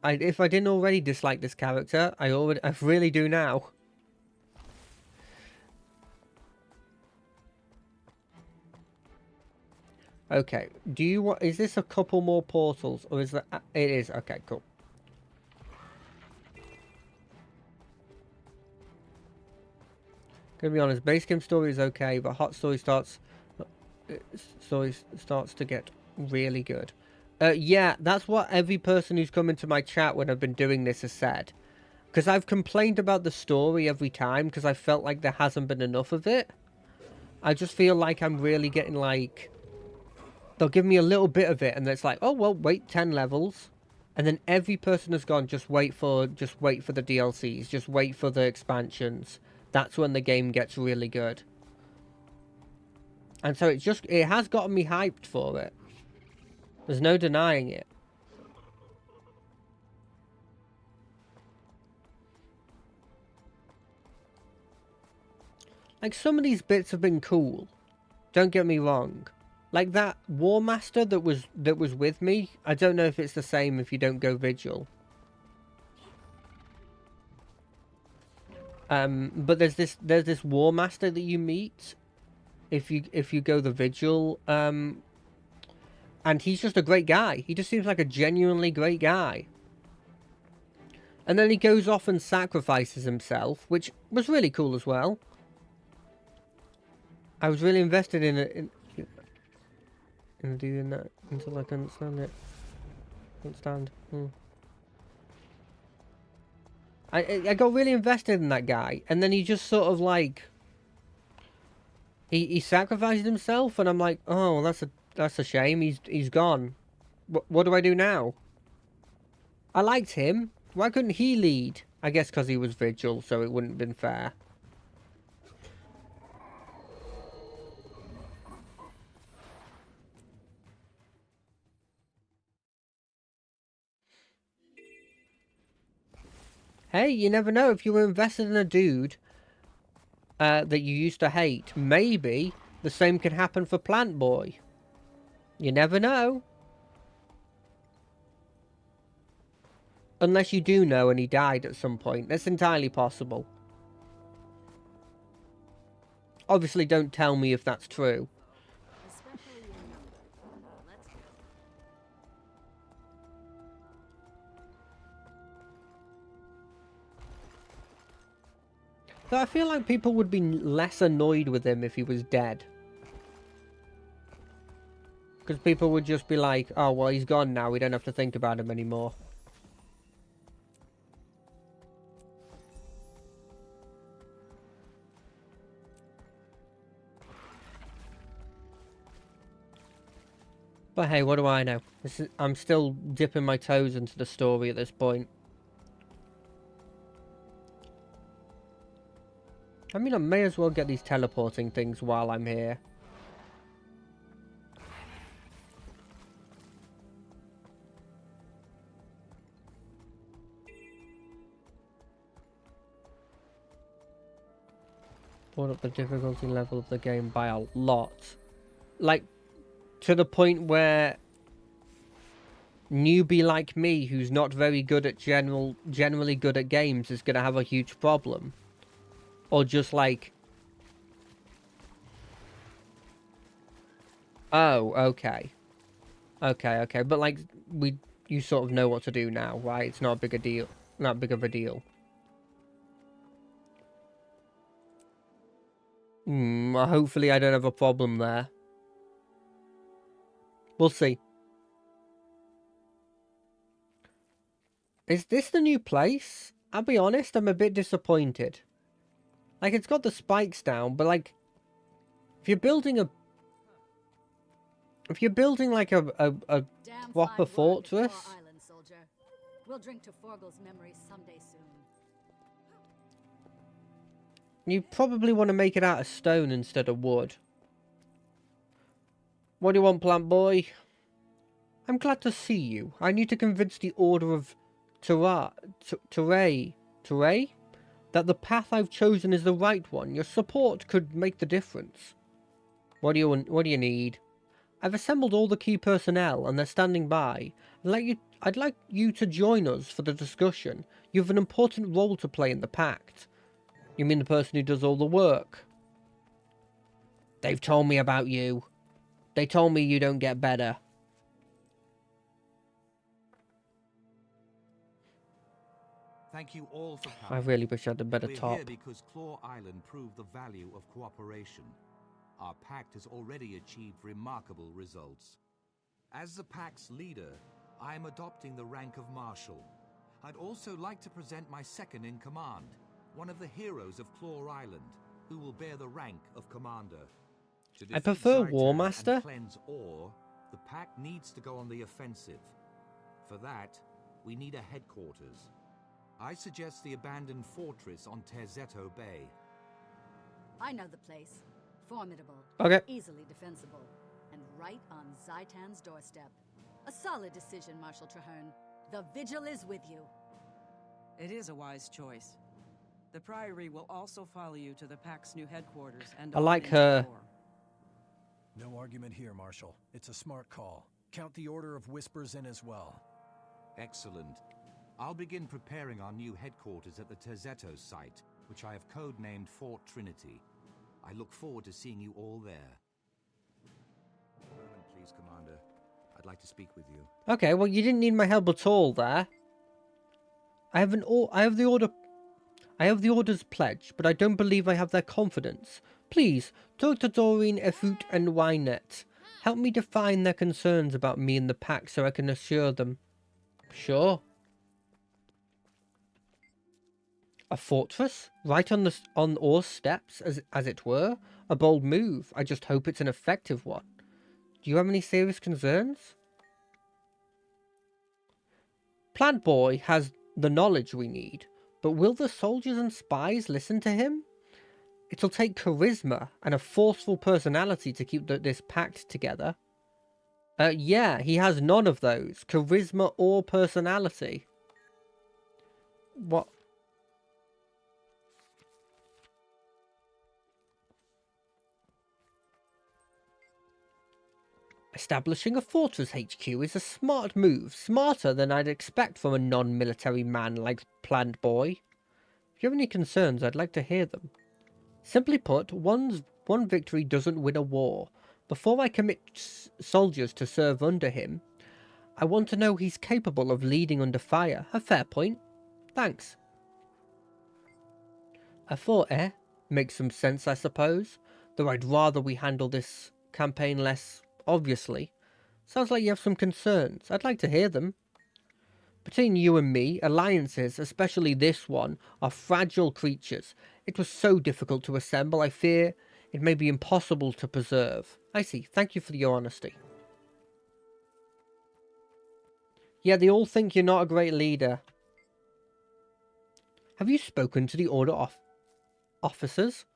if I didn't already dislike this character, I really do now. Okay, is this a couple more portals, or is that... It is, okay, cool. Gonna be honest, base game story is okay, but hot story starts to get really good. Yeah, that's what every person who's come into my chat when I've been doing this has said. Because I've complained about the story every time, because I felt like there hasn't been enough of it. I just feel like I'm really getting, like... They'll give me a little bit of it, and it's like, oh, well, wait 10 levels. And then every person has gone, just wait for the DLCs, just wait for the expansions. That's when the game gets really good. And so it has gotten me hyped for it. There's no denying it. Like, some of these bits have been cool. Don't get me wrong. Like that War Master that was with me. I don't know if it's the same if you don't go Vigil. But there's this War Master that you meet if you go the Vigil. And he's just a great guy. He just seems like a genuinely great guy. And then he goes off and sacrifices himself, which was really cool as well. I was really invested in it. In doing that until I couldn't stand it. Couldn't stand. I got really invested in that guy, and then he just sort of like he sacrificed himself, and I'm like, oh, that's a shame. He's gone. What do I do now? I liked him. Why couldn't he lead? I guess because he was Vigil, so it wouldn't have been fair. Hey, you never know. If you were invested in a dude that you used to hate, maybe the same can happen for Plant Boy. You never know. Unless you do know and he died at some point. That's entirely possible. Obviously, don't tell me if that's true. Especially your number. Let's go. So I feel like people would be less annoyed with him if he was dead. Because people would just be like, oh, well, he's gone now. We don't have to think about him anymore. But hey, what do I know? I'm still dipping my toes into the story at this point. I mean, I may as well get these teleporting things while I'm here. Brought up the difficulty level of the game by a lot. Like, to the point where newbie like me, who's not very good at generally good at games, is going to have a huge problem. Or just like, oh, okay. Okay. But like, you sort of know what to do now, right? It's not a big a deal. Not big of a deal. Hopefully I don't have a problem there. We'll see. Is this the new place? I'll be honest, I'm a bit disappointed. Like, it's got the spikes down, but like, if you're building like a Damn proper fine work, fortress, Claw Island, soldier. We'll drink to Forgel's memory someday soon. you probably want to make it out of stone instead of wood. What do you want, Plant Boy? I'm glad to see you. I need to convince the Order of Teray that the path I've chosen is the right one. Your support could make the difference. What do you need? I've assembled all the key personnel and they're standing by. I'd like you to join us for the discussion. You have an important role to play in the pact. You mean the person who does all the work? They've told me about you. They told me you don't get better. Thank you all for I coming. really wish I had a better We're top. here because Claw Island proved the value of cooperation. Our pact has already achieved remarkable results. As the pact's leader, I am adopting the rank of Marshal. I'd also like to present my second in command, one of the heroes of Claw Island, who will bear the rank of Commander. To I defeat prefer Zhaitan War Master. and cleanse ore, the pact needs to go on the offensive. For that, we need a headquarters. I suggest the abandoned fortress on Terzetto Bay. I know the place. Formidable. Okay. Easily defensible. And right on Zhaitan's doorstep. A solid decision, Marshal Traherne. The Vigil is with you. It is a wise choice. The Priory will also follow you to the Pact's new headquarters and I on like into her. the war. No argument here, Marshal. It's a smart call. Count the Order of Whispers in as well. Excellent. I'll begin preparing our new headquarters at the Terzetto site, which I have codenamed Fort Trinity. I look forward to seeing you all there. Moment, please, Commander. I'd like to speak with you. Okay, well, you didn't need my help at all there. I have the Order's pledge, but I don't believe I have their confidence. Please, talk to Doreen, Efut, and Wynet. Help me define their concerns about me and the pack so I can assure them. Sure. A fortress? Right on Or's steps, as it were? A bold move. I just hope it's an effective one. Do you have any serious concerns? Plant Boy has the knowledge we need, but will the soldiers and spies listen to him? It'll take charisma and a forceful personality to keep this pact together. Yeah, he has none of those. Charisma or personality. What? Establishing a fortress HQ is a smart move, smarter than I'd expect from a non-military man like Plant Boy. If you have any concerns, I'd like to hear them. Simply put, one victory doesn't win a war. Before I commit soldiers to serve under him, I want to know he's capable of leading under fire. A fair point. Thanks. I thought, makes some sense, I suppose. Though I'd rather we handle this campaign less obviously. Sounds like you have some concerns. I'd like to hear them. Between you and me, alliances, especially this one, are fragile creatures. It was so difficult to assemble, I fear it may be impossible to preserve. I see. Thank you for your honesty. Yeah, they all think you're not a great leader. Have you spoken to the Order officers?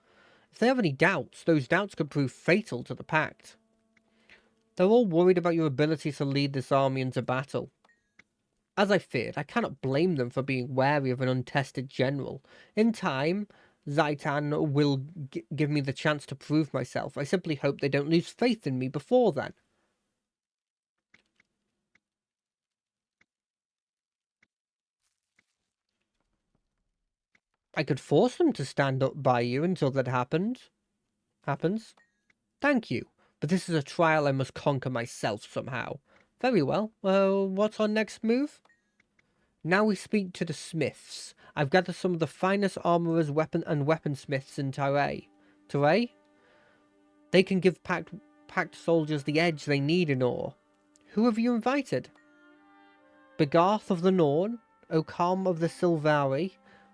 If they have any doubts, those doubts could prove fatal to the Pact. They're all worried about your ability to lead this army into battle. As I feared, I cannot blame them for being wary of an untested general. In time, Zhaitan will give me the chance to prove myself. I simply hope they don't lose faith in me before then. I could force them to stand up by you until that happens. Thank you, but this is a trial I must conquer myself somehow. Very well. What's our next move? Now we speak to the smiths. I've gathered some of the finest armourers, weaponsmiths in Tyray. Tyray? They can give packed soldiers the edge they need in ore. Who have you invited? Begarth of the Norn, Okam of the Silvari,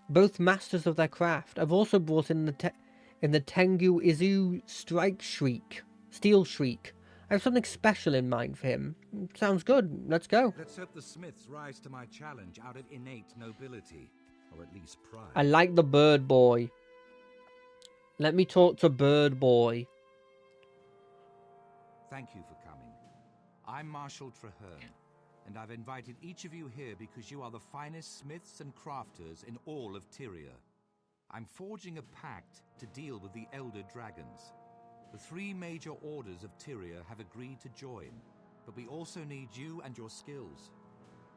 both masters of their craft. I've also brought in the Tengu Izu Steel Shriek. I have something special in mind for him. Sounds good. Let's go. Let's hope the Smiths rise to my challenge out of innate nobility, or at least pride. I like the bird boy. Let me talk to bird boy. Thank you for coming. I'm Marshal Traherne, and I've invited each of you here because you are the finest smiths and crafters in all of Tyria. I'm forging a pact to deal with the Elder Dragons. The 3 major orders of Tyria have agreed to join, but we also need you and your skills.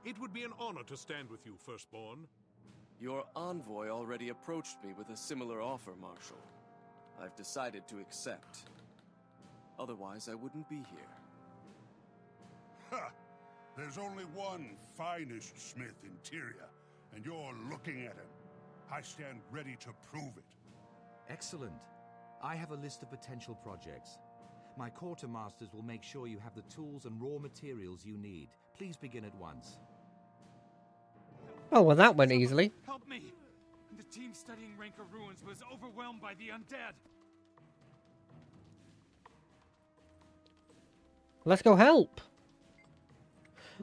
It would be an honor to stand with you, Firstborn. Your envoy already approached me with a similar offer, Marshal. I've decided to accept. Otherwise, I wouldn't be here. Ha! There's only one finest smith in Tyria, and you're looking at him. I stand ready to prove it. Excellent. I have a list of potential projects. My quartermasters will make sure you have the tools and raw materials you need. Please begin at once. Oh, well, that went easily. Help me! The team studying Rancor Ruins was overwhelmed by the undead. Let's go help.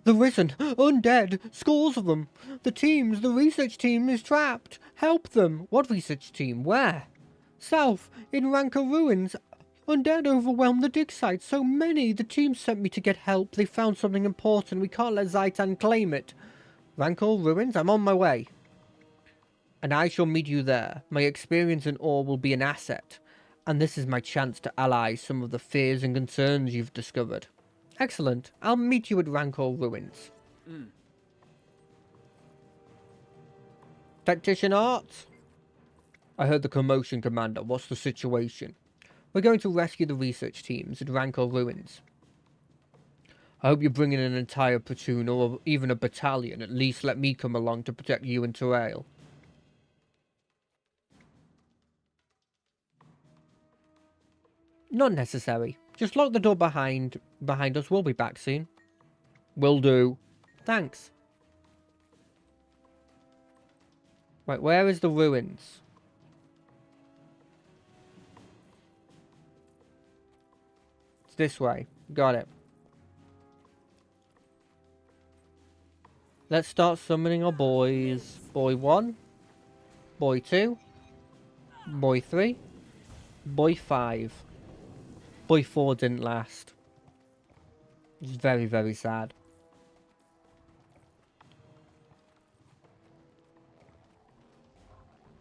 The Risen, undead, scores of them. The research team is trapped. Help them. What research team? Where? South, in Rancor Ruins. Undead overwhelmed the dig site. So many. The team sent me to get help. They found something important. We can't let Zhaitan claim it. Rancor Ruins? I'm on my way. And I shall meet you there. My experience in ore will be an asset. And this is my chance to ally some of the fears and concerns you've discovered. Excellent. I'll meet you at Rancor Ruins. Tactician Arts? I heard the commotion, Commander. What's the situation? We're going to rescue the research teams at Rancor Ruins. I hope you're bringing an entire platoon or even a battalion. At least let me come along to protect you and Turael. Not necessary. Just lock the door behind us. We'll be back soon. Will do. Thanks. Right, where is the ruins? It's this way. Got it. Let's start summoning our boys. Boy 1. Boy 2. Boy 3. Boy 5. Boy 4 didn't last. It's very, very sad.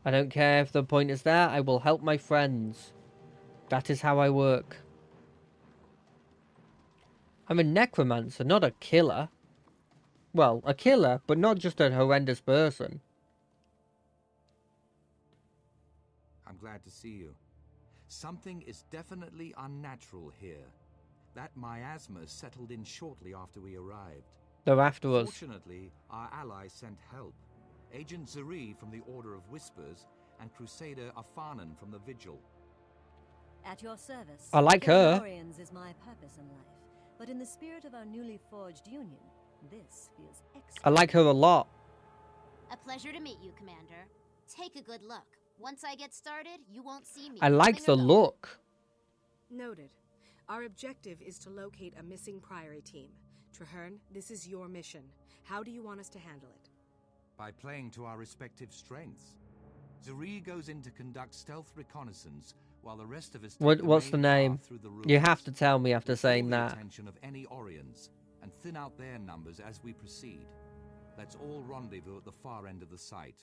I don't care if the point is there. I will help my friends. That is how I work. I'm a necromancer, not a killer. Well, a killer, but not just a horrendous person. I'm glad to see you. Something is definitely unnatural here. That miasma settled in shortly after we arrived. They're after us. Fortunately, our allies sent help. Agent Zuri from the Order of Whispers and Crusader Afanan from the Vigil. At your service. I like her. Orions is my purpose in life, but in the spirit of our newly forged union, this feels extra. I like her a lot. A pleasure to meet you, Commander. Take a good look. Once I get started, you won't see me. I like the coming or going. look. Noted. Our objective is to locate a missing Priory team. Traherne, this is your mission. How do you want us to handle it? By playing to our respective strengths. Zuri goes in to conduct stealth reconnaissance, while the rest of us take What's the main name? path through the You ruins. have to tell me after We'll saying draw the that. attention of any Orions and thin out their numbers as we proceed. Let's all rendezvous at the far end of the site.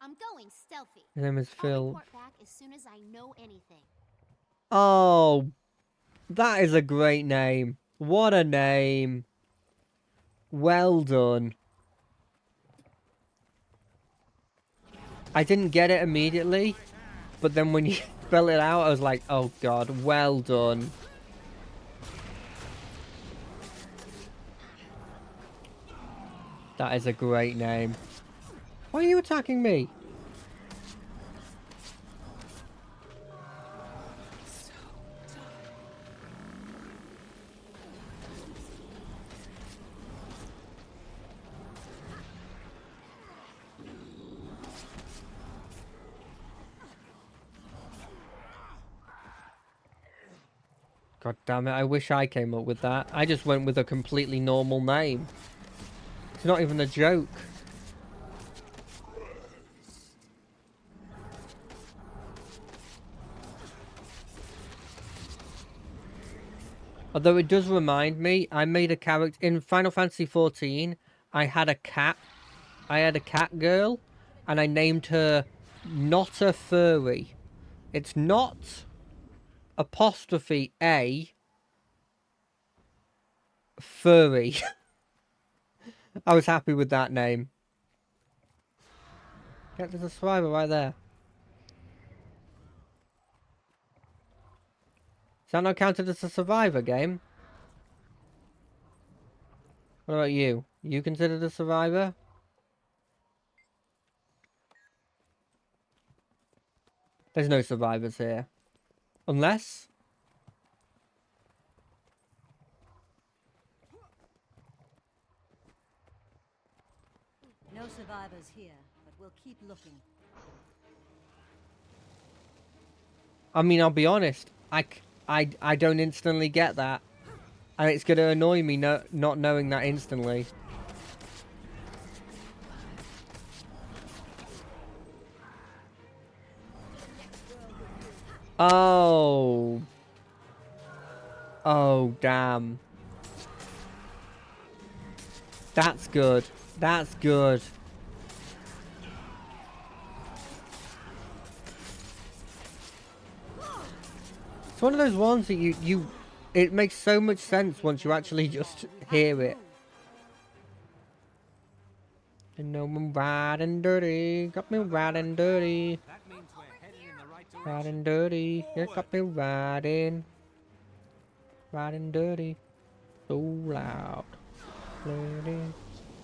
I'm going stealthy. His name is I'll Phil. report back as soon as I know anything. Oh, that is a great name. What a name. Well done. I didn't get it immediately, but then when you spell it out, I was like, oh god, well done. That is a great name. Why are you attacking me? God damn it, I wish I came up with that. I just went with a completely normal name. It's not even a joke. Although it does remind me, I made a character in Final Fantasy XIV. I had a cat. I had a cat girl, and I named her Not a Furry. It's not apostrophe A furry. I was happy with that name. Yeah, there's a survivor right there. Is that not counted as a survivor game? What about you? You considered a survivor? There's no survivors here. Unless... No survivors here, but we'll keep looking. I mean, I'll be honest. I don't instantly get that. And it's going to annoy me not knowing that instantly. Oh. Oh, damn. That's good. That's good. It's one of those ones that it makes so much sense once you actually just hear it. You know I'm riding dirty, got me riding dirty. Riding dirty, you got me riding. Riding dirty, so loud.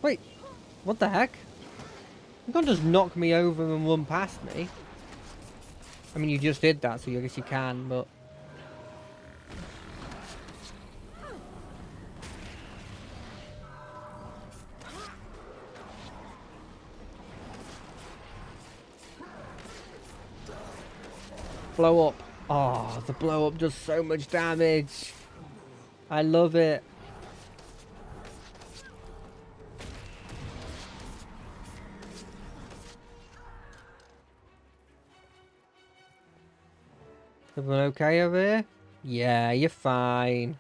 Wait, what the heck? You can't just knock me over and run past me. I mean, you just did that, so I guess you can, but... Blow up. Oh, the blow up does so much damage. I love it. Everyone okay over here? Yeah, you're fine.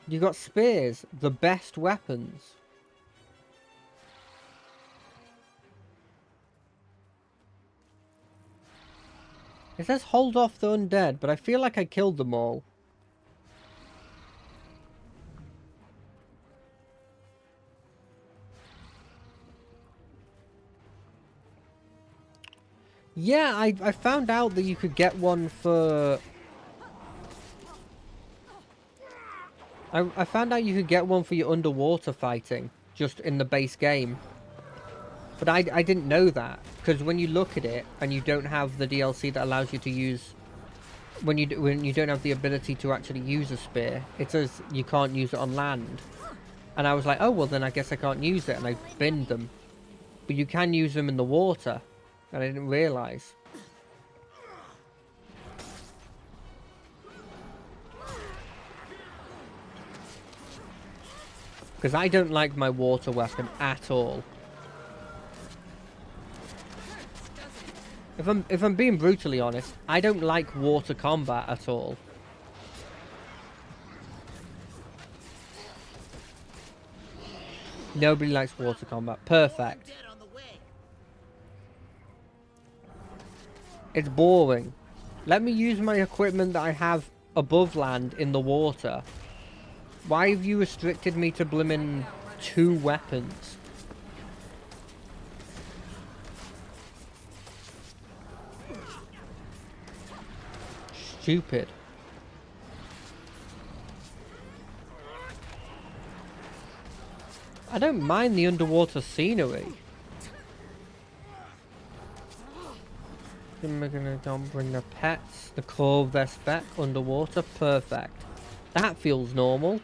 You got spears, the best weapons. It says hold off the undead, but I feel like I killed them all. Yeah, I found out that you could get one for... I found out you could get one for your underwater fighting, just in the base game. But I didn't know that, because when you look at it, and you don't have the DLC that allows you to use... When you don't have the ability to actually use a spear, it says you can't use it on land. And I was like, oh, well then I guess I can't use it, and I binned them. But you can use them in the water. And I didn't realise. Because I don't like my water weapon at all. If I'm being brutally honest, I don't like water combat at all. Nobody likes water combat. Perfect. It's boring. Let me use my equipment that I have above land in the water. Why have you restricted me to blimmin' 2 weapons? Stupid. I don't mind the underwater scenery. Then we're gonna go and bring the pets, the claw vest back underwater. Perfect. That feels normal.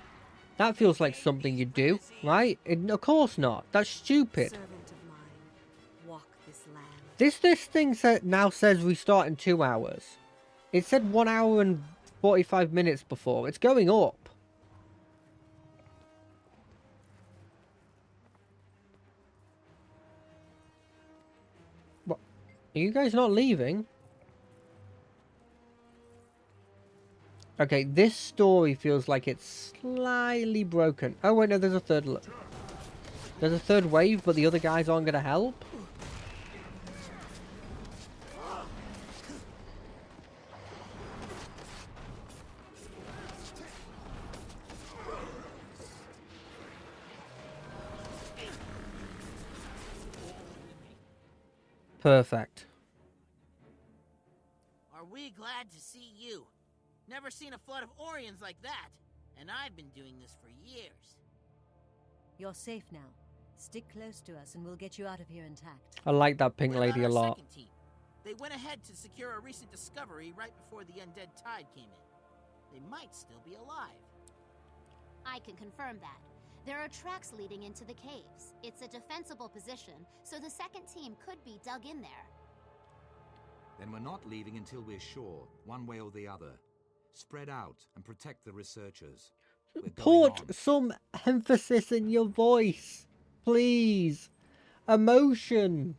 That feels like something you do, right? Of course not. That's stupid. Servant of mine, walk this land. This thing now says we start in 2 hours. It said 1 hour and 45 minutes before. It's going up. What? Are you guys not leaving? Okay, this story feels like it's slightly broken. Oh wait, no, there's a third wave, but the other guys aren't gonna help? Perfect. Are we glad to see you? Never seen a flood of Orions like that, and I've been doing this for years. You're safe now. Stick close to us and we'll get you out of here intact. I like that pink lady a lot. Second team. They went ahead to secure a recent discovery right before the undead tide came in. They might still be alive. I can confirm that. There are tracks leading into the caves. It's a defensible position, so the second team could be dug in there. Then we're not leaving until we're sure, one way or the other. Spread out and protect the researchers. Put some emphasis in your voice, please. Emotion.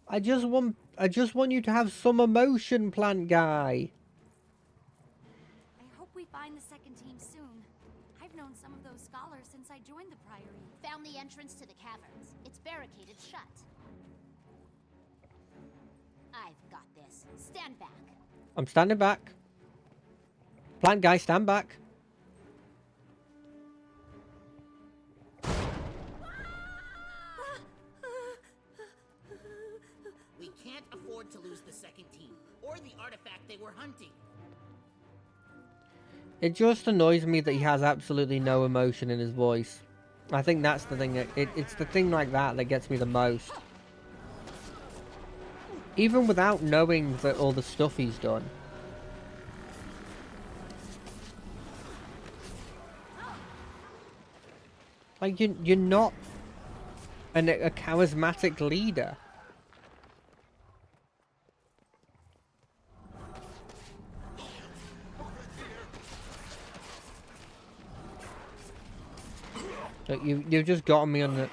I just want you to have some emotion, plant guy. I hope we find the second team soon. I've known some of those scholars since I joined the Priory. Found the entrance to the caverns. It's barricaded shut. I've got this. Stand back. I'm standing back. Plant guy, stand back. We can't afford to lose the second team, or the artifact they were hunting. It just annoys me that he has absolutely no emotion in his voice. I think that's the thing. It's the thing like that that gets me the most. Even without knowing that all the stuff he's done. Like, you're not a charismatic leader. Look, you've just gotten me on the...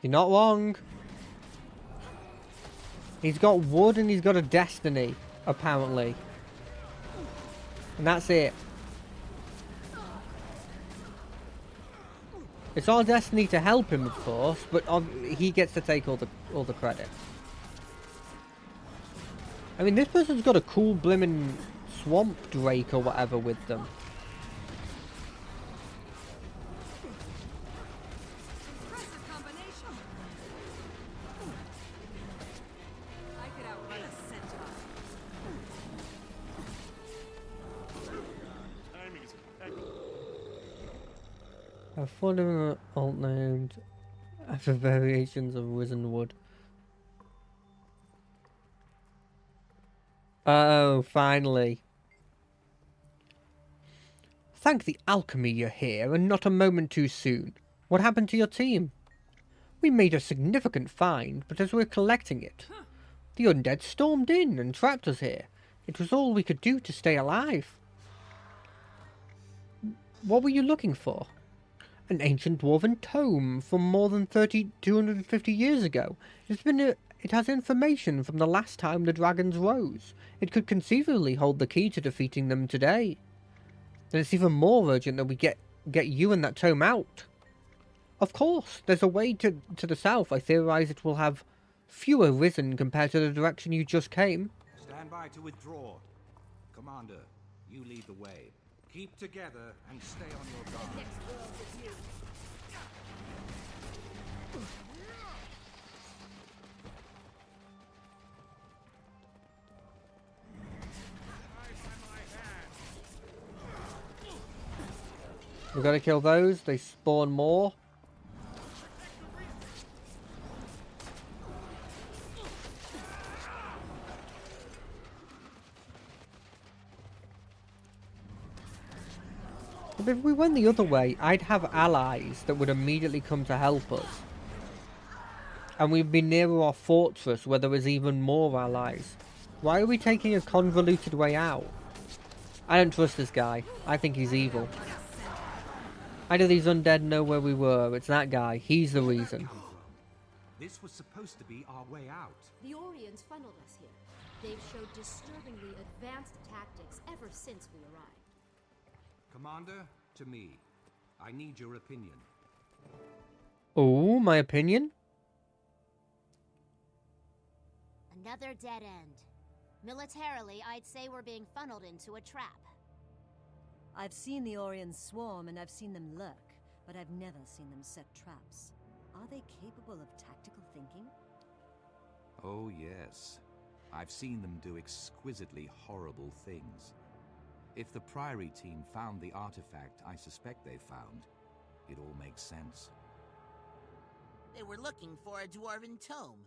You're not wrong. He's got wood and he's got a destiny, apparently. And that's it. It's our destiny to help him, of course, but he gets to take all the credit. I mean, this person's got a cool blimmin' swamp drake or whatever with them. Impressive combination. I could outrun a centaur. Timing is impeccable. A following alt named after variations of risen wood. Oh, finally. Thank the alchemy you're here, and not a moment too soon. What happened to your team? We made a significant find, but as we're collecting it, the undead stormed in and trapped us here. It was all we could do to stay alive. What were you looking for? An ancient dwarven tome from more than 250 years ago. It has information from the last time the dragons rose. It could conceivably hold the key to defeating them today. Then it's even more urgent that we get you and that tome out. Of course, there's a way to the south. I theorize it will have fewer risen compared to the direction you just came. Stand by to withdraw. Commander, you lead the way. Keep together and stay on your guard. We've got to kill those. They spawn more. But if we went the other way, I'd have allies that would immediately come to help us. And we'd be nearer our fortress where there was even more allies. Why are we taking a convoluted way out? I don't trust this guy. I think he's evil. How do these undead know where we were? It's that guy. He's the reason. This was supposed to be our way out. The Orions funneled us here. They've showed disturbingly advanced tactics ever since we arrived. Commander, to me. I need your opinion. Oh, my opinion? Another dead end. Militarily, I'd say we're being funneled into a trap. I've seen the Orions swarm and I've seen them lurk, but I've never seen them set traps. Are they capable of tactical thinking? Oh, yes. I've seen them do exquisitely horrible things. If the Priory team found the artifact I suspect they found, it all makes sense. They were looking for a dwarven tome.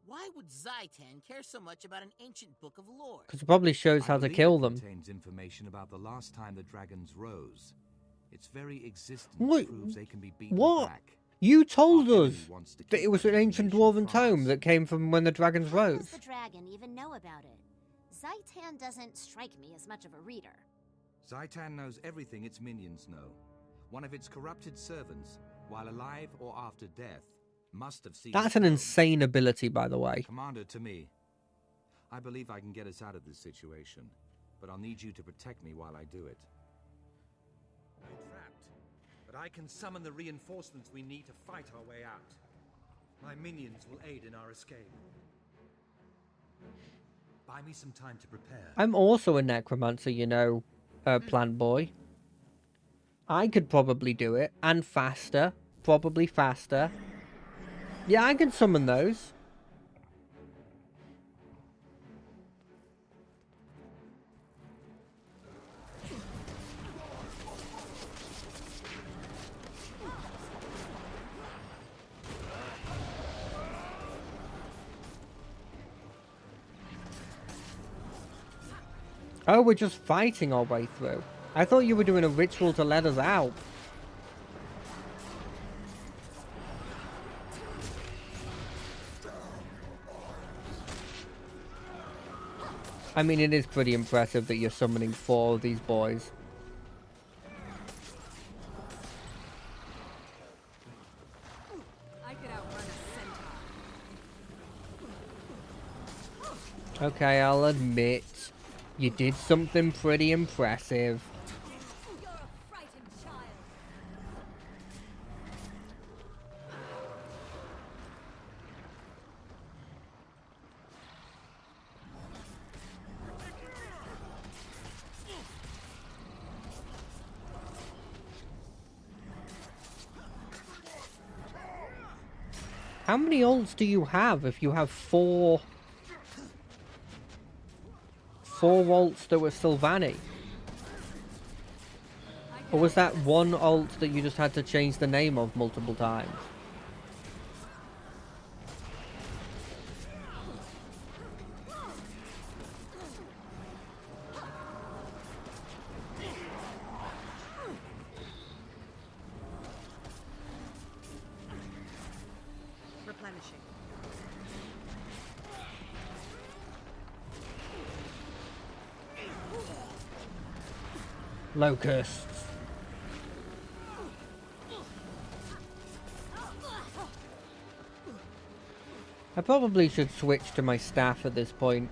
Why would Zhaitan care so much about an ancient book of lore? Because it probably shows how to kill them. It contains information about the last time the dragons rose. Its very existence What? proves they can be beaten What? back. You told us that it was an ancient dwarven tome that came from when the dragons How does rose. the dragon even know about it? Zhaitan doesn't strike me as much of a reader. Zhaitan knows everything its minions know. One of its corrupted servants, while alive or after death, must have seen. That's an insane ability, by the way. Commander, to me. I believe I can get us out of this situation, but I'll need you to protect me while I do it. We're trapped, but I can summon the reinforcements we need to fight our way out. My minions will aid in our escape. Buy me some time to prepare. I'm also a necromancer, you know, Plant Boy. I could probably do it, and faster. Probably faster. Yeah, I can summon those. Oh, we're just fighting our way through. I thought you were doing a ritual to let us out. I mean, it is pretty impressive that you're summoning 4 of these boys. I could outrun a centaur. Okay, I'll admit, you did something pretty impressive. You're a frightened child. How many ults do you have if you have four ults that were Sylvanni? Or was that one ult that you just had to change the name of multiple times? Replenishing. Locusts. I probably should switch to my staff at this point.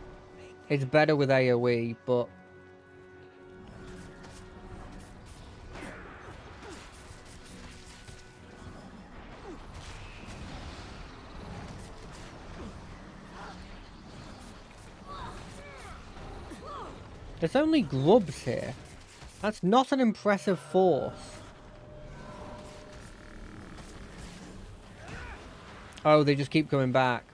It's better with AoE, but... There's only grubs here. That's not an impressive force. Oh, they just keep coming back.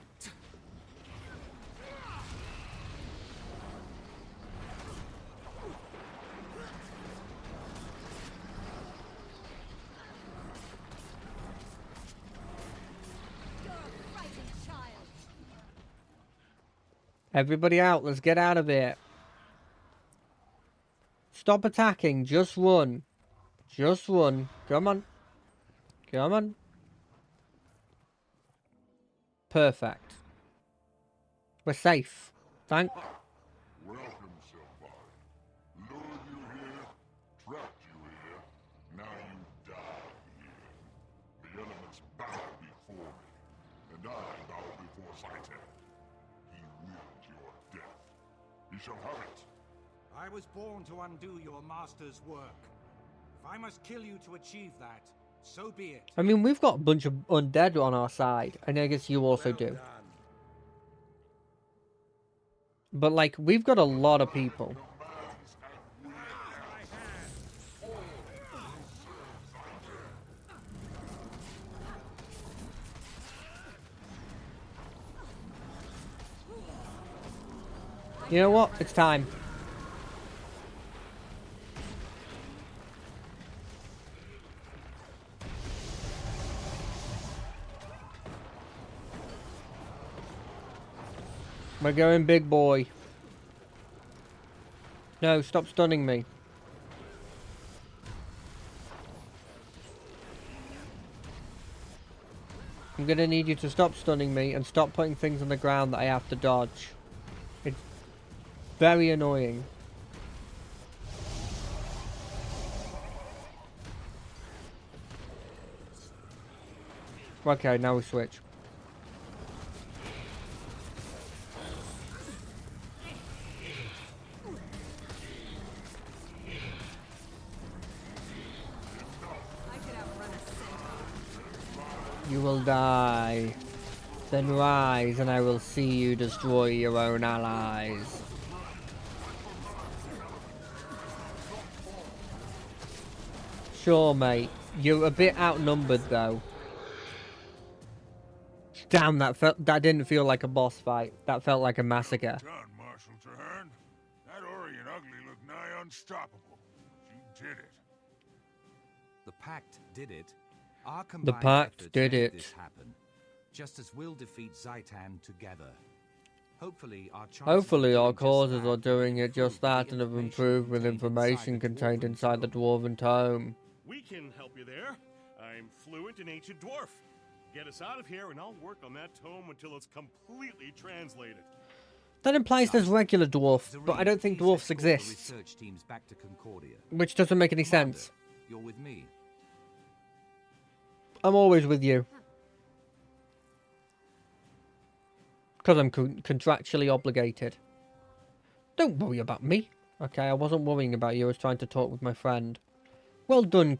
Everybody out, let's get out of here. Stop attacking, just run. Just run. Come on. Come on. Perfect. We're safe. Thank... Welcome, somebody. Lured you here, trapped you here, now you die here. The elements bow before me, and I bow before Zaitan. He willed your death. He shall have it. I was born to undo your master's work. If I must kill you to achieve that, so be it. I mean, we've got a bunch of undead on our side, and I guess you also do. But, like, we've got a lot of people. You know what? It's time. We're going big boy. No, stop stunning me. I'm gonna need you to stop stunning me and stop putting things on the ground that I have to dodge. It's very annoying. Okay, now we switch. You will die. Then rise, and I will see you destroy your own allies. Sure, mate. You're a bit outnumbered, though. Damn, that didn't feel like a boss fight. That felt like a massacre. Done, Marshal Traherne. That Orient Ugly looked nigh unstoppable. You did it. The Pact did it. Our The Pact did it. This happen, just as we'll defeat Zaitan together. Hopefully our causes are doing it just that and have improved with information contained inside the Dwarven Tome. We can help you there. I'm fluent in Ancient Dwarf. Get us out of here and I'll work on that tome until it's completely translated. That implies there's regular dwarf, but I don't think dwarfs exist. Which doesn't make any sense. You're with me. I'm always with you. Because I'm contractually obligated. Don't worry about me. Okay, I wasn't worrying about you. I was trying to talk with my friend. Well done,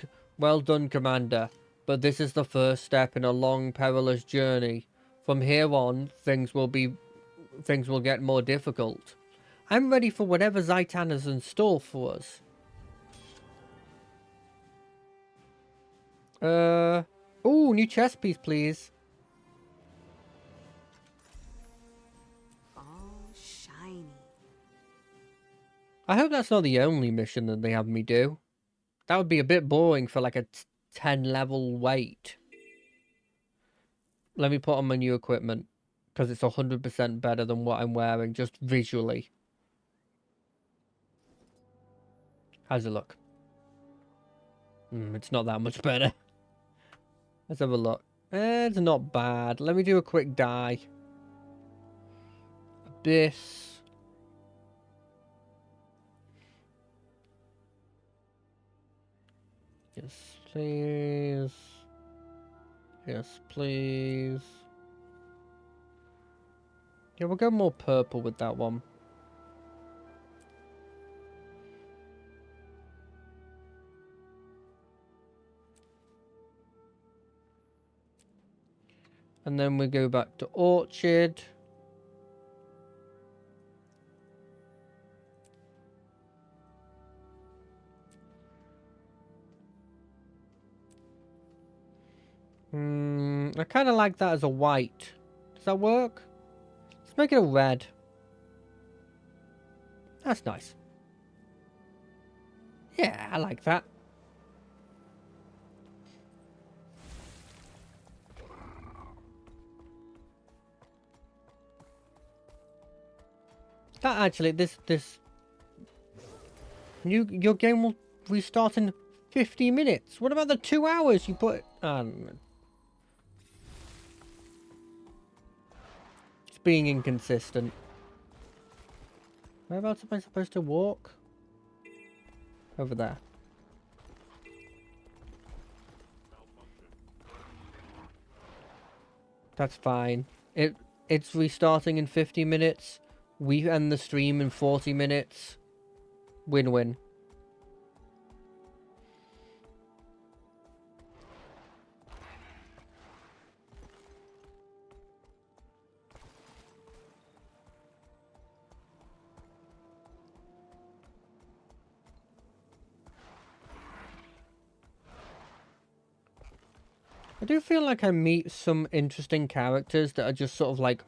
Commander. But this is the first step in a long, perilous journey. From here on, things will get more difficult. I'm ready for whatever Zaitan has in store for us. Ooh, new chess piece, please. I hope that's not the only mission that they have me do. That would be a bit boring for like a 10 level wait. Let me put on my new equipment, because it's 100% better than what I'm wearing, just visually. How's it look? It's not that much better. Let's have a look. It's not bad. Let me do a quick die. Abyss. Yes, please. Yes, please. Yeah, we'll go more purple with that one. And then we go back to Orchard. I kind of like that as a white. Does that work? Let's make it a red. That's nice. Yeah, I like that. That actually, your game will restart in 50 minutes. What about the 2 hours you put? It's being inconsistent. Whereabouts am I supposed to walk? Over there. That's fine. It's restarting in 50 minutes. We end the stream in 40 minutes. Win-win. I do feel like I meet some interesting characters that are just sort of like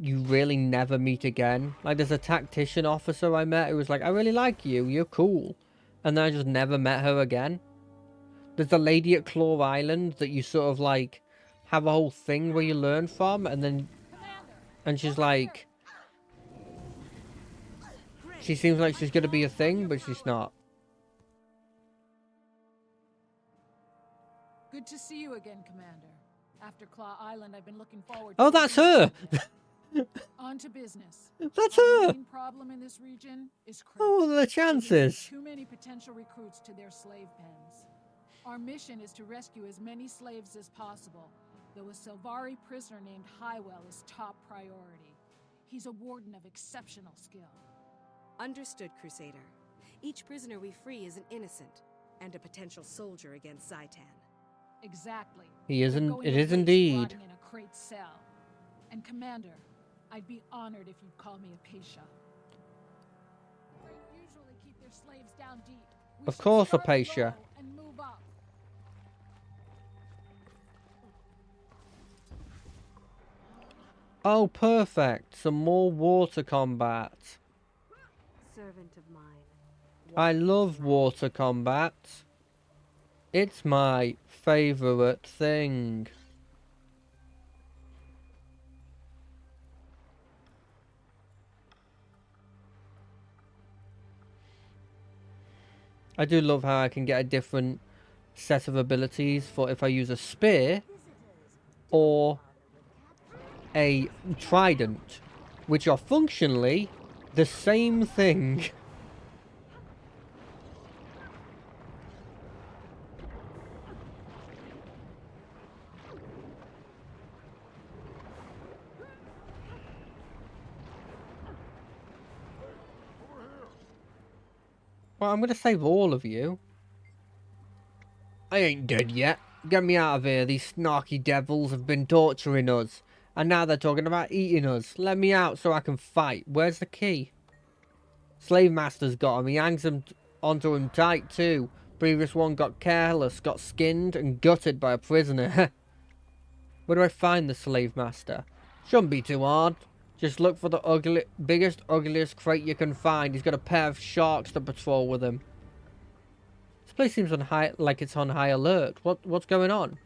you really never meet again. Like there's a tactician officer I met who was like, I really like you, you're cool. And then I just never met her again. There's a lady at Claw Island that you sort of like have a whole thing where you learn from, and then she's like, she seems like she's gonna be a thing, but she's not. Good to see you again, Commander. After Claw Island, I've been looking forward to... Oh, that's her! On to business. That's her! The main problem in this region is crazy. Oh, the chances! Too many potential recruits to their slave pens. Our mission is to rescue as many slaves as possible, though a Sylvari prisoner named Highwell is top priority. He's a warden of exceptional skill. Understood, Crusader. Each prisoner we free is an innocent, and a potential soldier against Zhaitan. Exactly. He isn't. It is indeed. In a crate cell. And Commander, I'd be honored if you'd call me a Pasha. They usually keep their slaves down deep. Of course, a Pasha. And move up. Oh, perfect. Some more water combat. Servant of mine. I love water combat. It's my favorite thing. I do love how I can get a different set of abilities for if I use a spear or a trident, which are functionally the same thing. Well, I'm going to save all of you. I ain't dead yet. Get me out of here. These snarky devils have been torturing us. And now they're talking about eating us. Let me out so I can fight. Where's the key? Slave Master's got him. He hangs him onto him tight too. Previous one got careless, got skinned and gutted by a prisoner. Where do I find the Slave Master? Shouldn't be too hard. Just look for the biggest, ugliest crate you can find. He's got a pair of sharks to patrol with him. This place seems like it's on high alert. What's going on?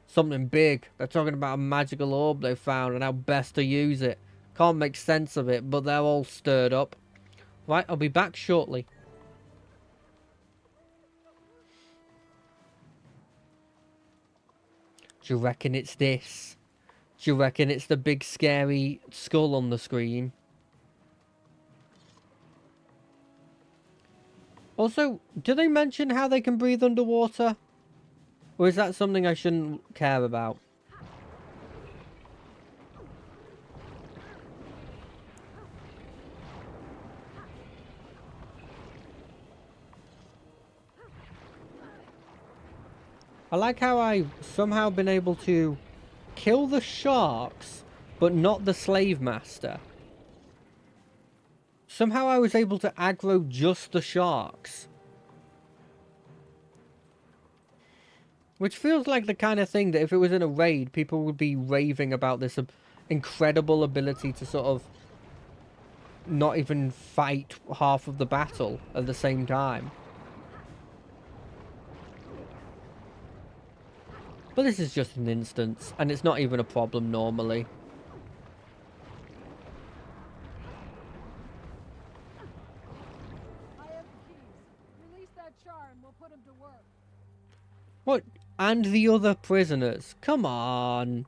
Something big. They're talking about a magical orb they found and how best to use it. Can't make sense of it, but they're all stirred up. Right, I'll be back shortly. Do you reckon it's this? Do you reckon it's the big scary skull on the screen? Also, do they mention how they can breathe underwater? Or is that something I shouldn't care about? I like how I've somehow been able to kill the sharks, but not the slave master. Somehow I was able to aggro just the sharks. Which feels like the kind of thing that if it was in a raid, people would be raving about this incredible ability to sort of not even fight half of the battle at the same time. But this is just an instance, and it's not even a problem normally. I have the keys. Release that char and we'll put him to work. What? And the other prisoners? Come on.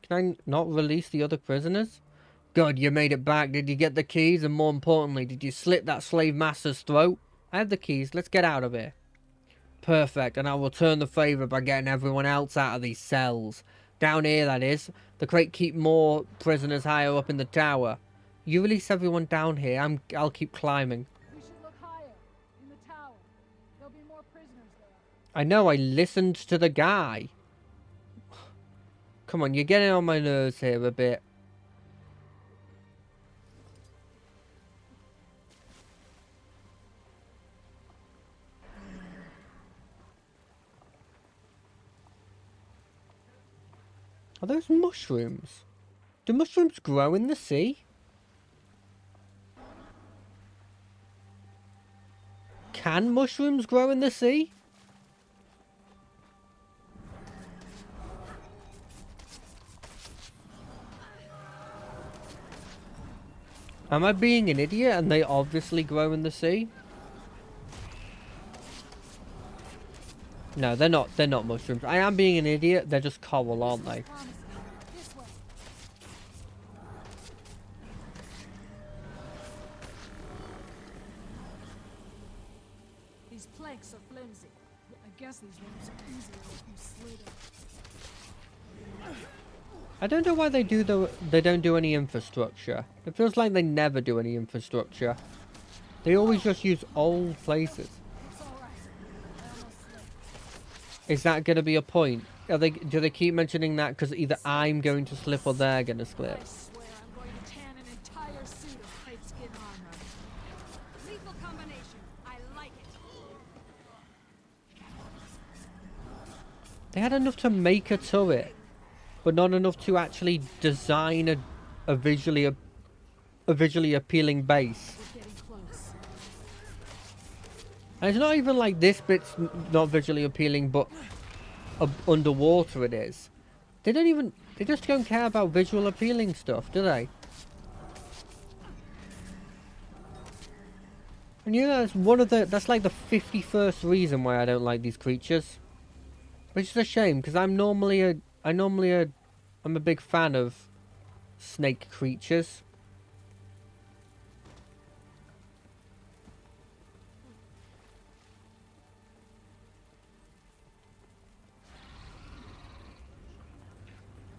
Can I not release the other prisoners? Good, you made it back. Did you get the keys? And more importantly, did you slit that slave master's throat? I have the keys. Let's get out of here. Perfect, and I'll return the favour by getting everyone else out of these cells. Down here, that is. The crate keep more prisoners higher up in the tower. You release everyone down here. I'll keep climbing. We should look higher, in the tower. There'll be more prisoners there. I know, I listened to the guy. Come on, you're getting on my nerves here a bit. Are those mushrooms? Do mushrooms grow in the sea? Can mushrooms grow in the sea? Am I being an idiot and they obviously grow in the sea? No, they're not mushrooms. I am being an idiot. They're just coral, aren't they? These planks are flimsy. I guess these ones are easier if you slid them. I don't know why they don't do any infrastructure. It feels like they never do any infrastructure. They always just use old places. Is that going to be a point? Do they keep mentioning that because either I'm going to slip or they're going to slip? I swear I'm going to tan an entire suit of crepe skin armor. Lethal combination. I like it. They had enough to make a turret, but not enough to actually design a visually appealing base. We're getting close. And it's not even like this bit's not visually appealing, but underwater it is. They just don't care about visual appealing stuff, do they? And you know, that's like the 51st reason why I don't like these creatures. Which is a shame, because I'm a big fan of snake creatures.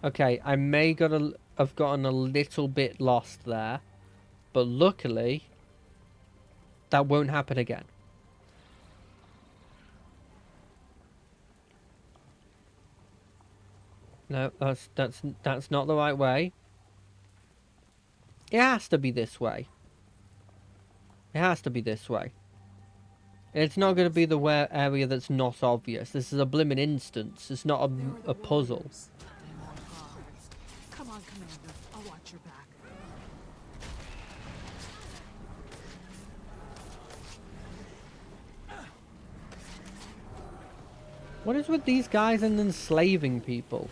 Okay, I may have gotten a little bit lost there, but luckily, that won't happen again. No, that's not the right way. It has to be this way. It has to be this way. It's not going to be the area that's not obvious. This is a blimmin' instance. It's not a puzzle. Come on, Commander. I'll watch your back. What is with these guys and enslaving people?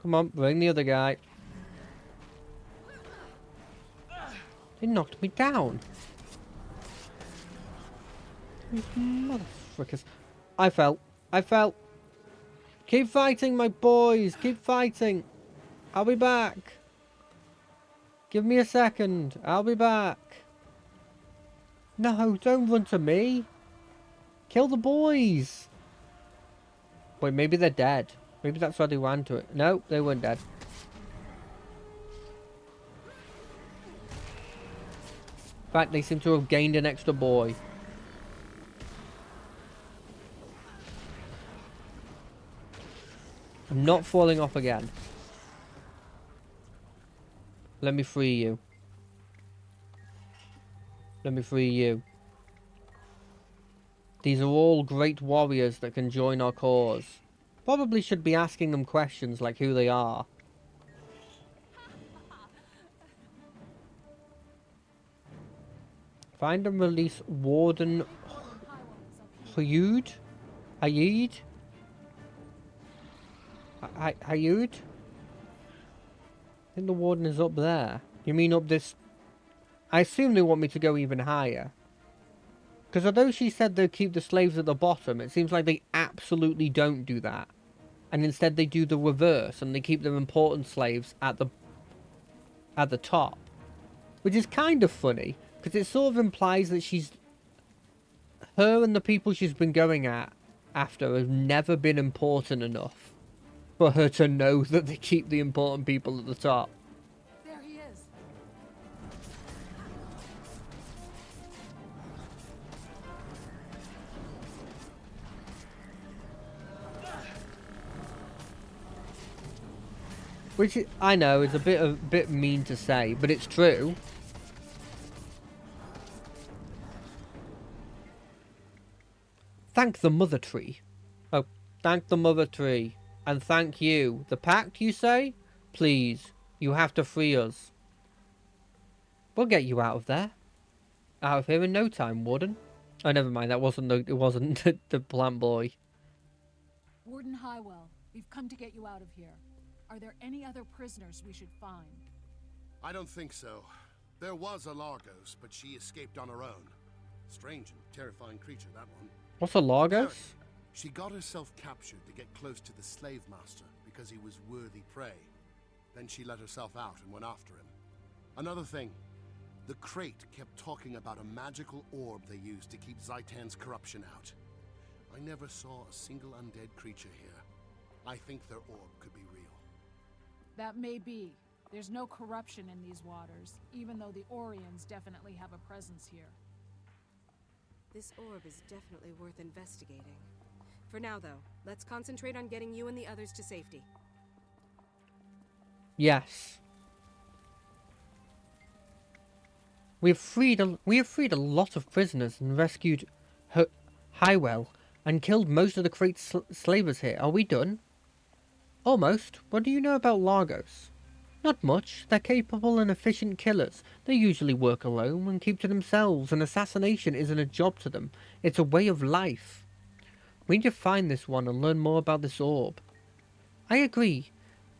Come on, bring the other guy. They knocked me down. These motherfuckers. I fell. I fell. Keep fighting, my boys. Keep fighting. I'll be back. Give me a second. I'll be back. No, don't run to me. Kill the boys. Wait, maybe they're dead. Maybe that's why they ran to it. No, they weren't dead. In fact, they seem to have gained an extra boy. I'm not falling off again. Let me free you. Let me free you. These are all great warriors that can join our cause. Probably should be asking them questions like who they are. Find and release Warden Hayud? Hayud? Hayud? I think the warden is up there. You mean up this... I assume they want me to go even higher. Because although she said they'll keep the slaves at the bottom, it seems like they absolutely don't do that. And instead they do the reverse, and they keep their important slaves at the top. Which is kind of funny, because it sort of implies that her and the people she's been going after have never been important enough for her to know that they keep the important people at the top. There he is. Which I know is a bit mean to say, but it's true. Thank the Mother Tree. Oh, thank the Mother Tree. And thank you. The Pact, you say? Please, you have to free us. We'll get you out of there. Out of here in no time, Warden. Oh, never mind. That wasn't it wasn't the plant boy. Warden Highwell, we've come to get you out of here. Are there any other prisoners we should find? I don't think so. There was a Largos, but she escaped on her own. Strange and terrifying creature, that one. What's a Largos? She got herself captured to get close to the slave master because he was worthy prey. Then she let herself out and went after him. Another thing, the crate kept talking about a magical orb they used to keep Zhaitan's corruption out. I never saw a single undead creature here. I think their orb could be real. That may be. There's no corruption in these waters, even though the Orions definitely have a presence here. This orb is definitely worth investigating. For now, though, let's concentrate on getting you and the others to safety. Yes. We have freed a lot of prisoners and rescued Highwell and killed most of the crate slavers here. Are we done? Almost. What do you know about Largos? Not much. They're capable and efficient killers. They usually work alone and keep to themselves, and assassination isn't a job to them. It's a way of life. We need to find this one and learn more about this orb. I agree.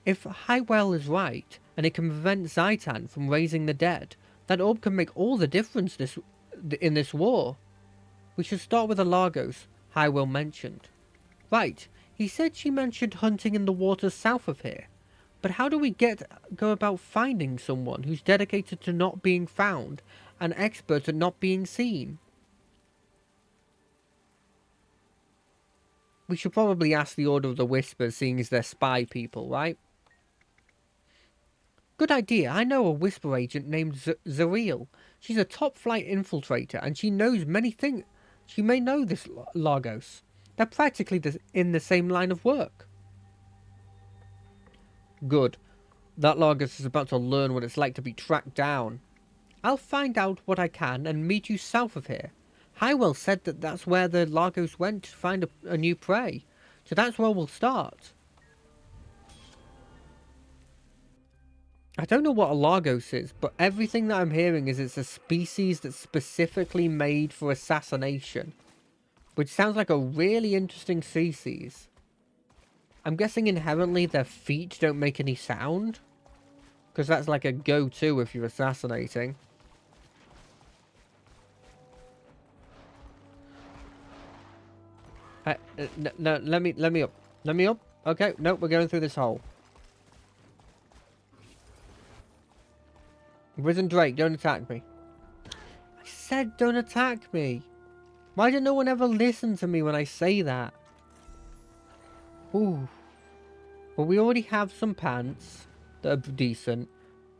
If Highwell is right, and it can prevent Zhaitan from raising the dead, that orb can make all the difference in this war. We should start with the Largos Highwell mentioned. Right. He said she mentioned hunting in the waters south of here. But how do we go about finding someone who's dedicated to not being found and expert at not being seen? We should probably ask the Order of the Whispers, seeing as they're spy people, right? Good idea. I know a Whisper agent named Zariel. She's a top-flight infiltrator, and she knows many things. She may know this Largos. They're practically in the same line of work. Good. That Largus is about to learn what it's like to be tracked down. I'll find out what I can and meet you south of here. Highwell said that that's where the Largos went to find a new prey. So that's where we'll start. I don't know what a Largos is, but everything that I'm hearing is it's a species that's specifically made for assassination. Which sounds like a really interesting species. I'm guessing inherently their feet don't make any sound. Because that's like a go-to if you're assassinating. No, let me up. Let me up. Okay, nope, we're going through this hole. Risen Drake, don't attack me. I said don't attack me. Why did no one ever listen to me when I say that? Ooh. Well, we already have some pants that are decent.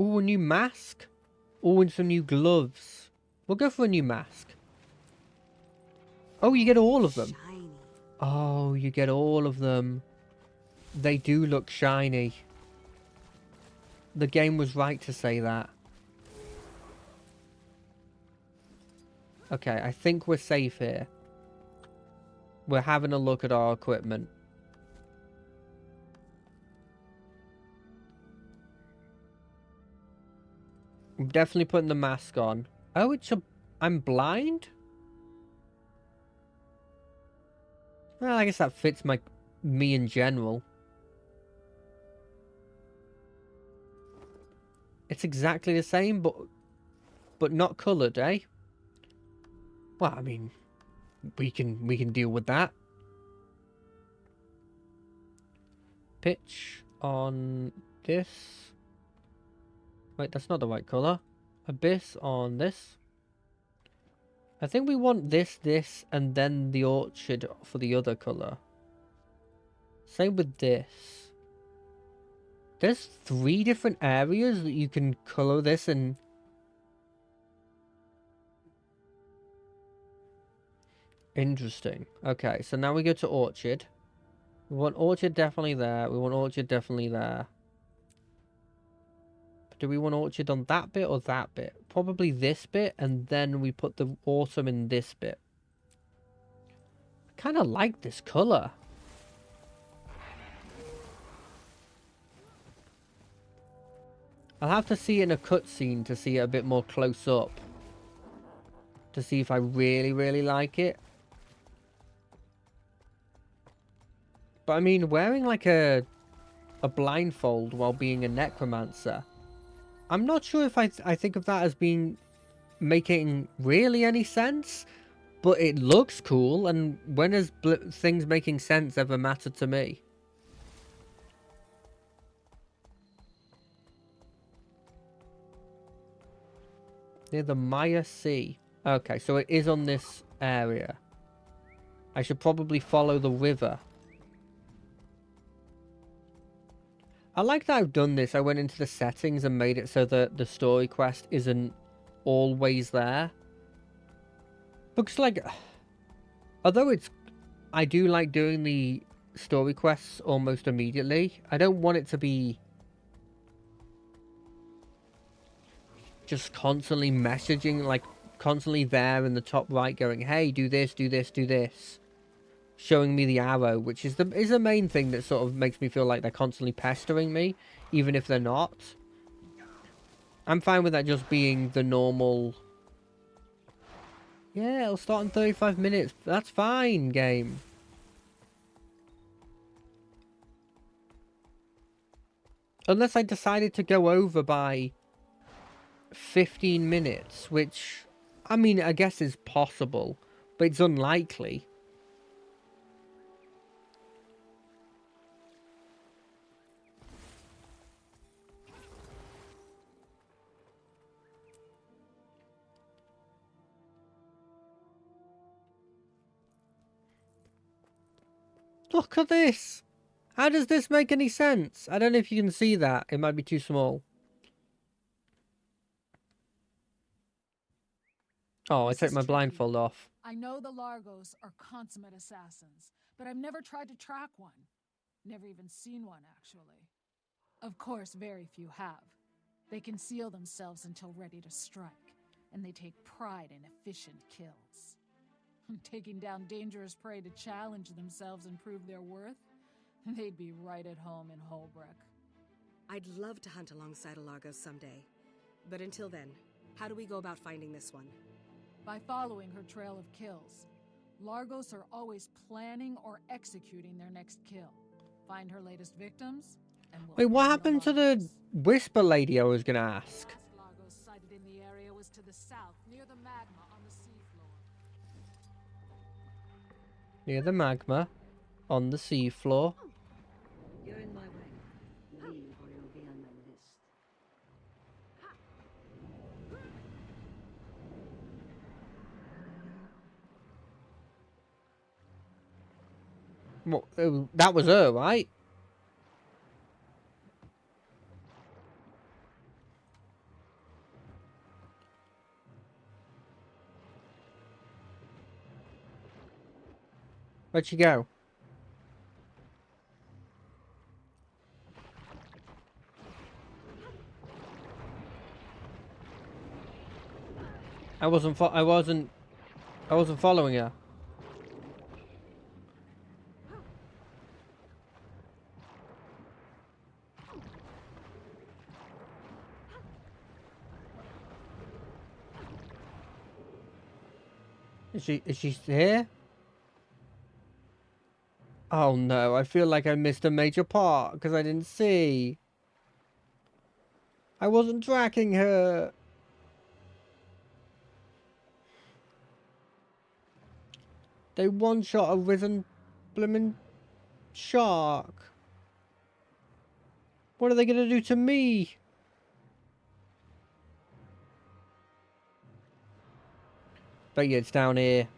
Ooh, a new mask. Ooh, and some new gloves. We'll go for a new mask. Oh, you get all of them. Shiny. Oh, you get all of them. They do look shiny. The game was right to say that. Okay, I think we're safe here. We're having a look at our equipment. I'm definitely putting the mask on. Oh, I'm blind? Well, I guess that fits me in general. It's exactly the same, but not coloured, eh? Well, I mean, we can deal with that. Pitch on this. Wait, that's not the right colour. Abyss on this. I think we want this, and then the orchard for the other colour. Same with this. There's 3 different areas that you can colour this in. Interesting. Okay, so now we go to orchard. We want orchard definitely there. We want orchard definitely there. But do we want orchard on that bit or that bit? Probably this bit, and then we put the autumn in this bit. I kind of like this colour. I'll have to see it in a cutscene to see it a bit more close up. To see if I really, really like it. But I mean, wearing like a blindfold while being a necromancer, I'm not sure if I think of that as being making really any sense, but it looks cool, and when has things making sense ever mattered to me? Near the Maya Sea. Okay, so it is on this area. I should probably follow the river. I like that I've done this. I went into the settings and made it so that the story quest isn't always there. Because, like, although I do like doing the story quests almost immediately, I don't want it to be just constantly messaging, like, constantly there in the top right going, hey, do this, do this, do this. Showing me the arrow, which is the main thing that sort of makes me feel like they're constantly pestering me, even if they're not. I'm fine with that just being the normal. Yeah, it'll start in 35 minutes. That's fine, game. Unless I decided to go over by 15 minutes, which, I mean, I guess is possible, but it's unlikely. Look at this! How does this make any sense? I don't know if you can see that. It might be too small. Oh, I took my blindfold off. I know the Largos are consummate assassins, but I've never tried to track one. Never even seen one, actually. Of course, very few have. They conceal themselves until ready to strike, and they take pride in efficient kills. Taking down dangerous prey to challenge themselves and prove their worth, they'd be right at home in Holbrook. I'd love to hunt alongside a Largos someday. But until then, how do we go about finding this one? By following her trail of kills. Largos are always planning or executing their next kill. Find her latest victims, and we'll Wait, what find happened to the Whisper lady I was gonna ask? last Largos sighted in the area was to the south, near the magma on the seafloor. Near the magma, on the seafloor. You're in my way. Leave or you'll be on my list. What, that was her, right? Where'd she go? I wasn't following her. Is she here? Oh no, I feel like I missed a major part because I didn't see. I wasn't tracking her. They one-shot a risen blimmin' shark. What are they gonna do to me? But yeah, it's down here.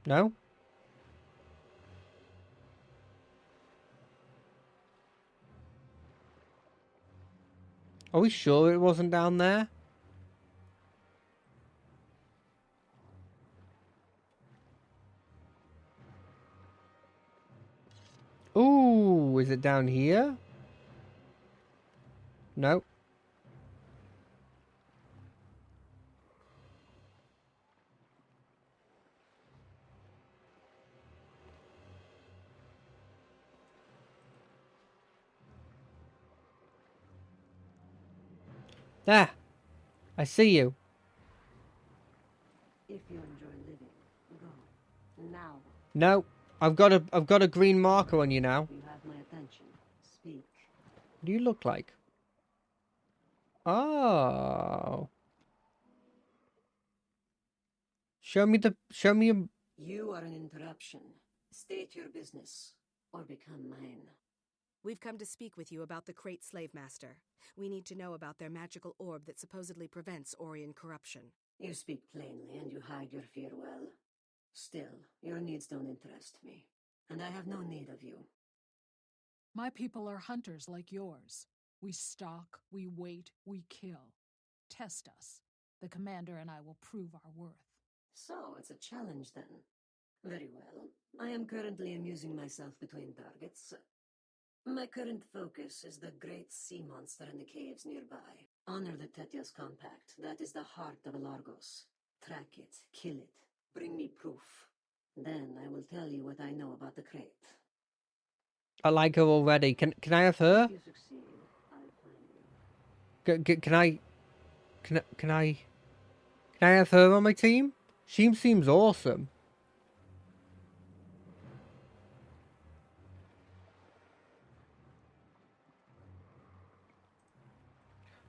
No? Are we sure it wasn't down there? Ooh, is it down here? No. There. I see you. If you enjoy living, go. Now. No. I've got a green marker on you now. You have my attention. Speak. What do you look like? Oh. Show me a... You are an interruption. State your business, or become mine. We've come to speak with you about the Crate Slave Master. We need to know about their magical orb that supposedly prevents Orion corruption. You speak plainly and you hide your fear well. Still, your needs don't interest me, and I have no need of you. My people are hunters like yours. We stalk, we wait, we kill. Test us. The commander and I will prove our worth. So, it's a challenge then. Very well. I am currently amusing myself between targets. My current focus is the great sea monster in the caves nearby. Honor the Tetios Compact. That is the heart of Largos. Track it, kill it, bring me proof. Then I will tell you what I know about the crate. I like her already. Can I have her? If you succeed, I'll find you. Can I have her on my team? She seems awesome.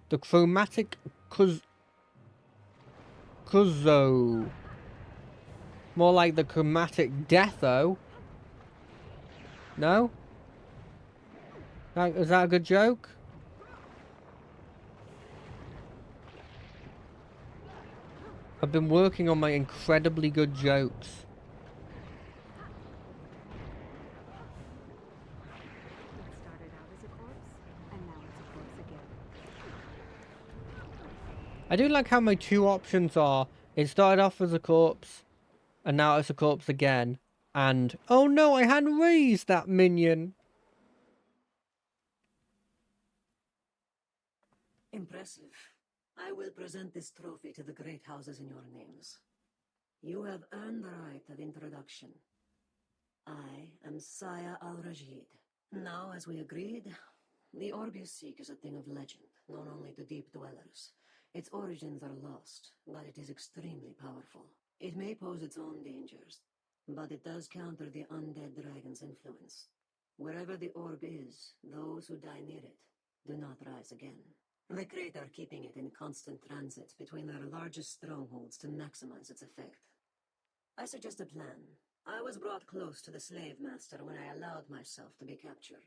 The chromatic Kuzo. More like the chromatic Deatho. No? Is that a good joke? I've been working on my incredibly good jokes. It started out as a corpse, and now it's a corpse again. I do like how my two options are It started off as a corpse, and now it's a corpse again. And, oh no, I hadn't raised that minion. Impressive. I will present this trophy to the great houses in your names. You have earned the right of introduction. I am Saya Al-Rajid. Now, as we agreed, the orb you seek is a thing of legend, known only to deep dwellers. Its origins are lost, but it is extremely powerful. It may pose its own dangers, but it does counter the undead dragon's influence. Wherever the orb is, those who die near it do not rise again. The Krayt are keeping it in constant transit between their largest strongholds to maximize its effect. I suggest a plan. I was brought close to the slave master when I allowed myself to be captured.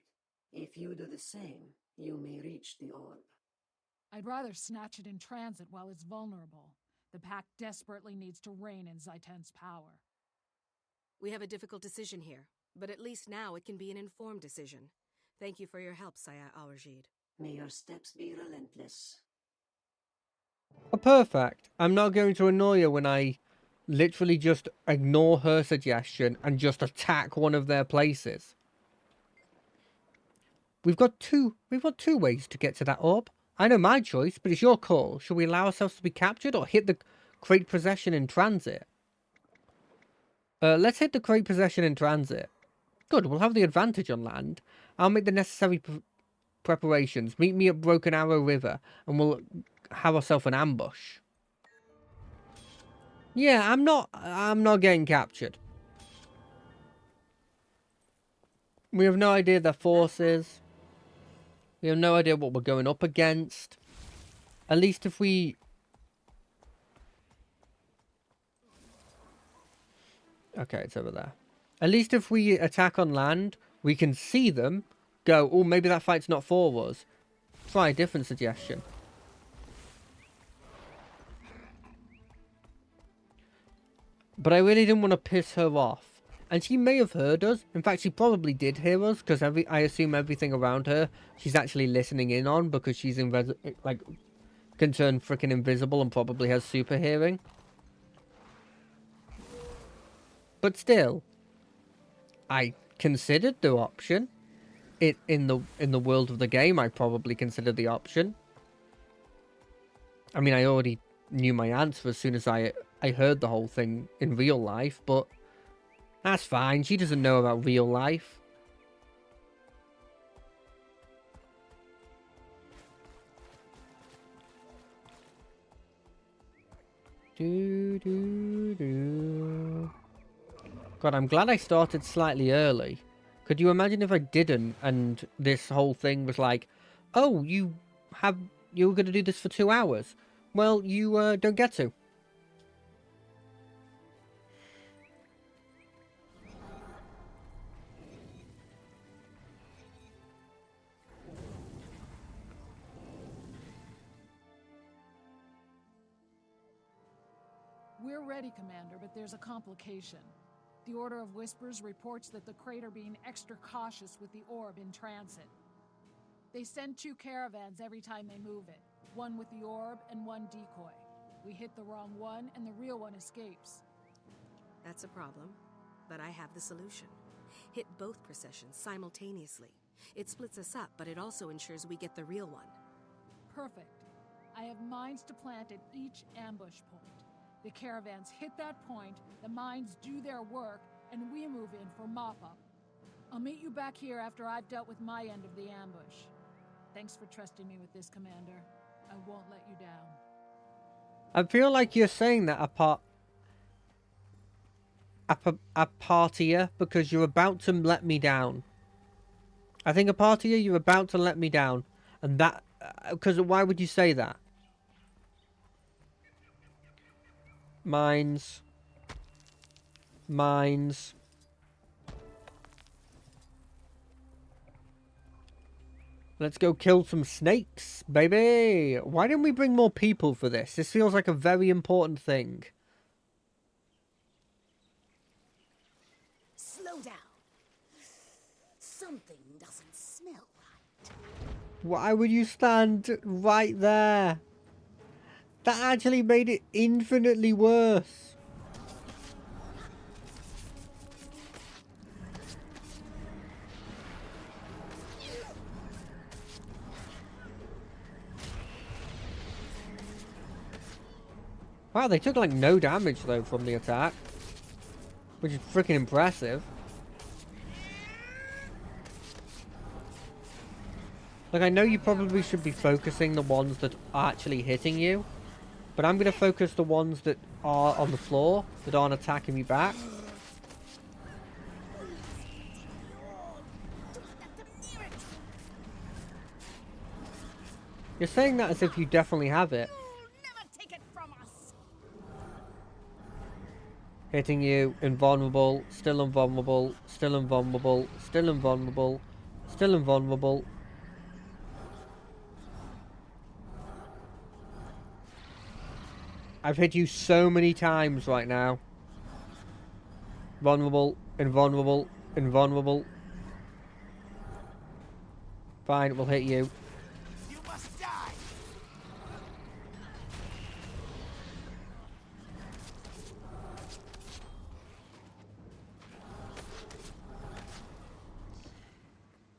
If you do the same, you may reach the orb. I'd rather snatch it in transit while it's vulnerable. The pack desperately needs to rein in Zaitan's power. We have a difficult decision here, but at least now it can be an informed decision. Thank you for your help, Saya Al-Rajid. May your steps be relentless. Oh, perfect. I'm not going to annoy her when I literally just ignore her suggestion and just attack one of their places. We've got two ways to get to that orb. I know my choice, but it's your call. Should we allow ourselves to be captured or hit the Krayt possession in transit? Let's hit the Krayt possession in transit. Good, we'll have the advantage on land. I'll make the necessary preparations. Meet me at Broken Arrow River, and we'll have ourselves an ambush. Yeah, I'm not getting captured. We have no idea their forces. We have no idea what we're going up against. At least if we... Okay, it's over there. At least if we attack on land, we can see them, go, oh, maybe that fight's not for us. Try a different suggestion. But I really didn't want to piss her off. And she may have heard us. In fact, she probably did hear us, because I assume everything around her she's actually listening in on, because she's like can turn freaking invisible and probably has super hearing. But still, I considered the option. In the world of the game, I probably considered the option. I mean, I already knew my answer as soon as I heard the whole thing in real life, but that's fine. She doesn't know about real life. God, I'm glad I started slightly early. Could you imagine if I didn't and this whole thing was like, oh, you were going to do this for 2 hours? Well, you don't get to. We're ready, Commander, but there's a complication. The Order of Whispers reports that the Krayt are being extra cautious with the orb in transit. They send 2 caravans every time they move it. One with the orb and one decoy. We hit the wrong one and the real one escapes. That's a problem, but I have the solution. Hit both processions simultaneously. It splits us up, but it also ensures we get the real one. Perfect. I have mines to plant at each ambush point. The caravans hit that point, the mines do their work, and we move in for mop-up. I'll meet you back here after I've dealt with my end of the ambush. Thanks for trusting me with this, Commander. I won't let you down. I feel like you're saying that Apatia because you're about to let me down. I think Apatia, you're about to let me down. And that... because why would you say that? Mines. Mines. Let's go kill some snakes, baby. Why didn't we bring more people for this? This feels like a very important thing. Slow down. Something doesn't smell right. Why would you stand right there? That actually made it infinitely worse. Wow, they took like no damage though from the attack, which is freaking impressive. Like, I know you probably should be focusing the ones that are actually hitting you, but I'm going to focus the ones that are on the floor, that aren't attacking me back. You're saying that as if you definitely have it. Hitting you, invulnerable, still invulnerable, still invulnerable, still invulnerable, still invulnerable. I've hit you so many times right now. Vulnerable, invulnerable, invulnerable. Fine, we'll hit you. You must die.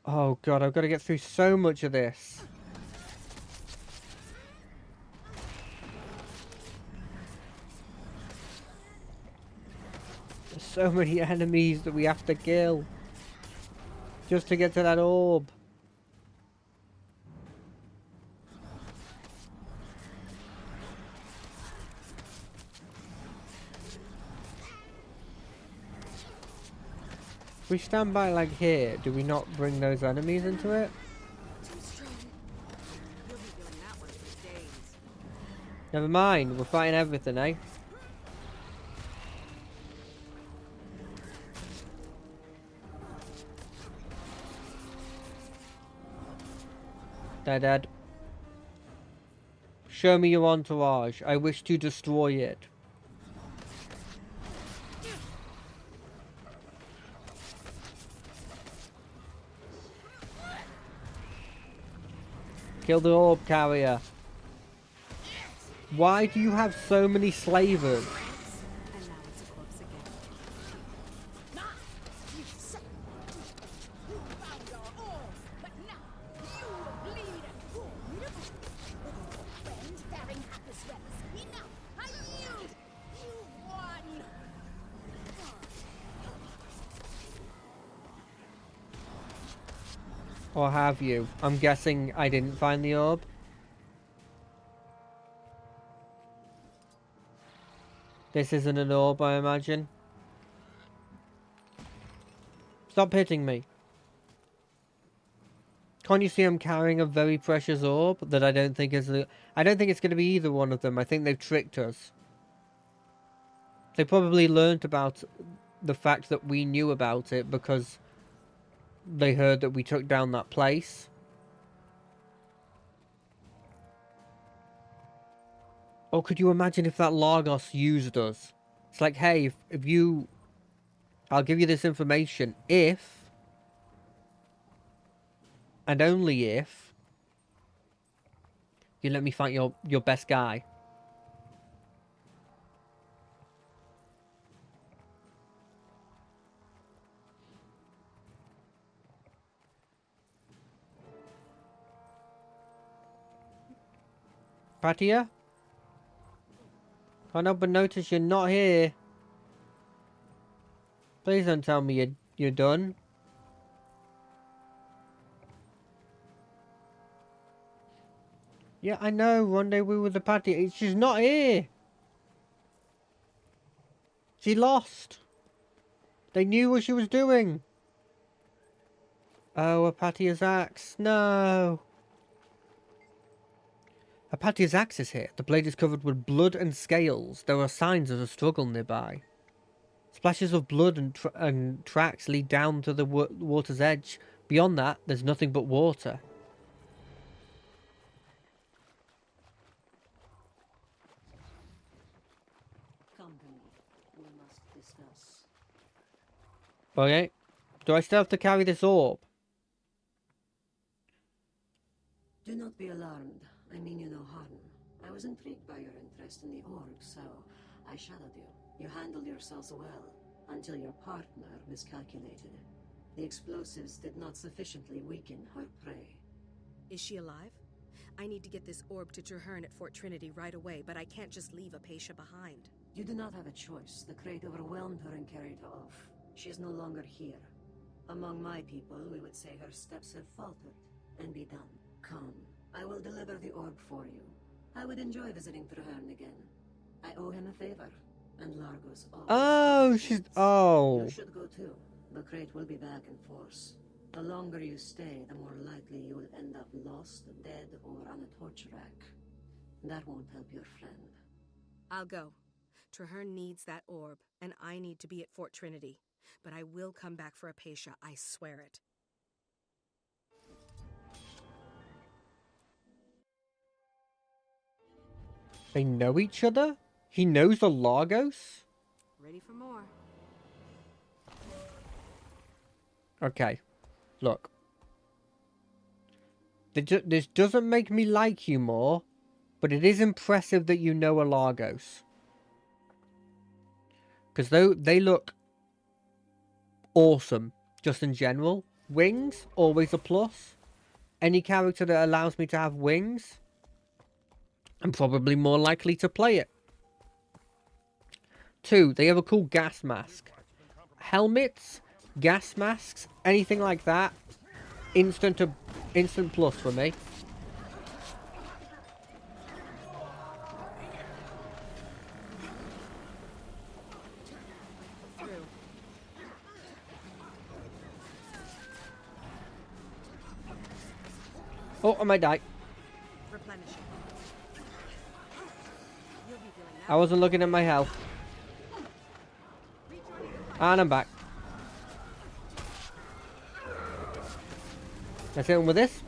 Oh god, I've got to get through so much of this. There's so many enemies that we have to kill just to get to that orb. If we stand by like here, do we not bring those enemies into it? Never mind, we're fighting everything, eh? They're dead. Show me your entourage. I wish to destroy it. Kill the orb carrier. Why do you have so many slavers? Or have you? I'm guessing I didn't find the orb. This isn't an orb, I imagine. Stop hitting me. Can't you see I'm carrying a very precious orb that I don't think is the... I don't think it's going to be either one of them. I think they've tricked us. They probably learnt about the fact that we knew about it because they heard that we took down that place. Or could you imagine if that Largos used us? It's like, hey, if you... I'll give you this information if... and only if... you let me fight your best guy. Patia? Can't help but notice you're not here. Please don't tell me you're done. Yeah, I know. Rendezvous with the Patia. She's not here. She lost. They knew what she was doing. Oh, a Patia's axe. No. Apatia's axe is here. The blade is covered with blood and scales. There are signs of a struggle nearby. Splashes of blood and tracks lead down to the water's edge. Beyond that, there's nothing but water. Come to me. We must discuss. Okay. Do I still have to carry this orb? Do not be alarmed. I mean you no harm. I was intrigued by your interest in the orb, so I shadowed you. You handled yourselves well, until your partner miscalculated. The explosives did not sufficiently weaken her prey. Is she alive? I need to get this orb to Traherne at Fort Trinity right away, but I can't just leave Apatia behind. You do not have a choice. The crate overwhelmed her and carried her off. She is no longer here. Among my people, we would say her steps have faltered, and be done. Come, I will deliver the orb for you. I would enjoy visiting Traherne again. I owe him a favor, and Largos always... Oh, she's... Oh. You should go too. The crate will be back in force. The longer you stay, the more likely you will end up lost, dead, or on a torch rack. That won't help your friend. I'll go. Traherne needs that orb, and I need to be at Fort Trinity. But I will come back for Apatia, I swear it. They know each other? He knows the Largos? Ready for more. Okay. Look. This doesn't make me like you more, but it is impressive that you know a Largos. Because they look awesome, just in general. Wings, always a plus. Any character that allows me to have wings, I'm probably more likely to play it. 2, they have a cool gas mask. Helmets, gas masks, anything like that, instant plus for me. Oh, I might die. I wasn't looking at my health. And I'm back. Let's hit him with this.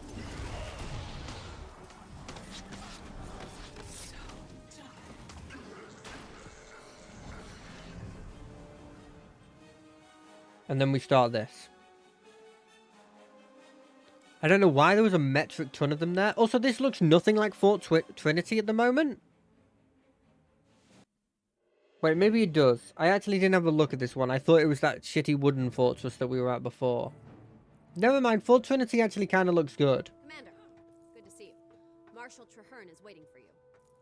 And then we start this. I don't know why there was a metric ton of them there. Also, this looks nothing like Fort Trinity at the moment. Wait, maybe it does. I actually didn't have a look at this one. I thought it was that shitty wooden fortress that we were at before. Never mind. Fort Trinity actually kind of looks good. Commander, good to see you. Marshal Traherne is waiting for you.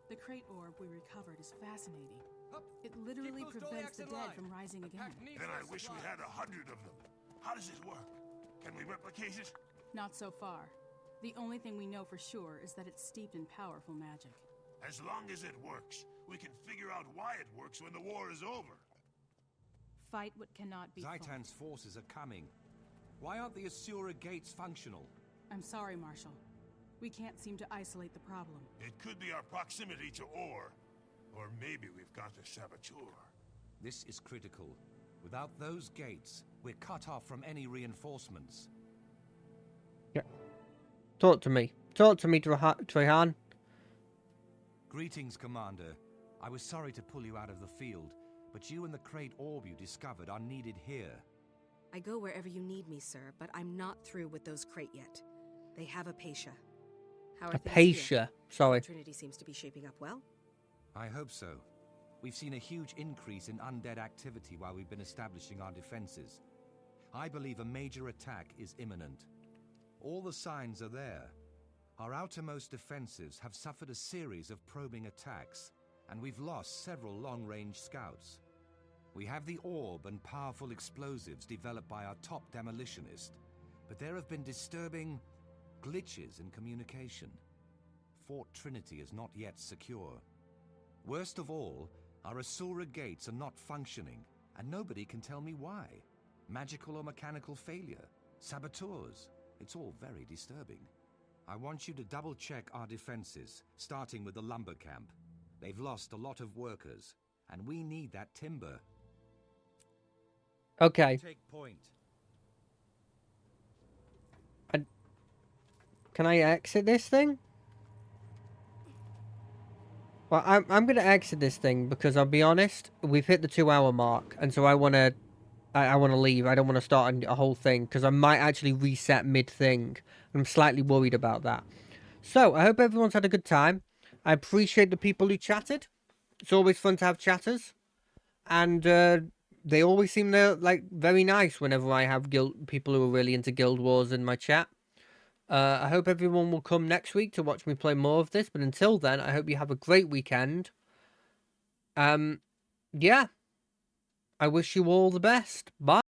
The crate orb we recovered is fascinating. It literally prevents the dead from rising again. Then I wish we had 100 of them. How does it work? Can we replicate it? Not so far. The only thing we know for sure is that it's steeped in powerful magic. As long as it works, we can figure out why it works when the war is over. Fight what cannot be fought. Zaitan's forces are coming. Why aren't the Asura gates functional? I'm sorry, Marshal. We can't seem to isolate the problem. It could be our proximity to ore. Or maybe we've got a saboteur. This is critical. Without those gates, we're cut off from any reinforcements. Yeah. Talk to me. Talk to me, Traherne. Greetings, Commander. I was sorry to pull you out of the field, but you and the crate orb you discovered are needed here. I go wherever you need me, sir, but I'm not through with those crate yet. They have Apatia. How are things here? Sorry. Trinity seems to be shaping up well. I hope so. We've seen a huge increase in undead activity while we've been establishing our defenses. I believe a major attack is imminent. All the signs are there. Our outermost defenses have suffered a series of probing attacks, and we've lost several long-range scouts. We have the orb and powerful explosives developed by our top demolitionist, but there have been disturbing glitches in communication. Fort Trinity is not yet secure. Worst of all, our Asura gates are not functioning, and nobody can tell me why. Magical or mechanical failure, saboteurs, it's all very disturbing. I want you to double-check our defenses, starting with the lumber camp. They've lost a lot of workers, and we need that timber. Okay. Take point. Can I exit this thing? Well, I'm going to exit this thing because I'll be honest, we've hit the 2-hour mark, and so I want to leave. I don't want to start a whole thing because I might actually reset mid-thing. I'm slightly worried about that. So, I hope everyone's had a good time. I appreciate the people who chatted. It's always fun to have chatters, and they always seem like very nice whenever I have people who are really into Guild Wars in my chat. I hope everyone will come next week to watch me play more of this, but until then, I hope you have a great weekend. Yeah, I wish you all the best. Bye.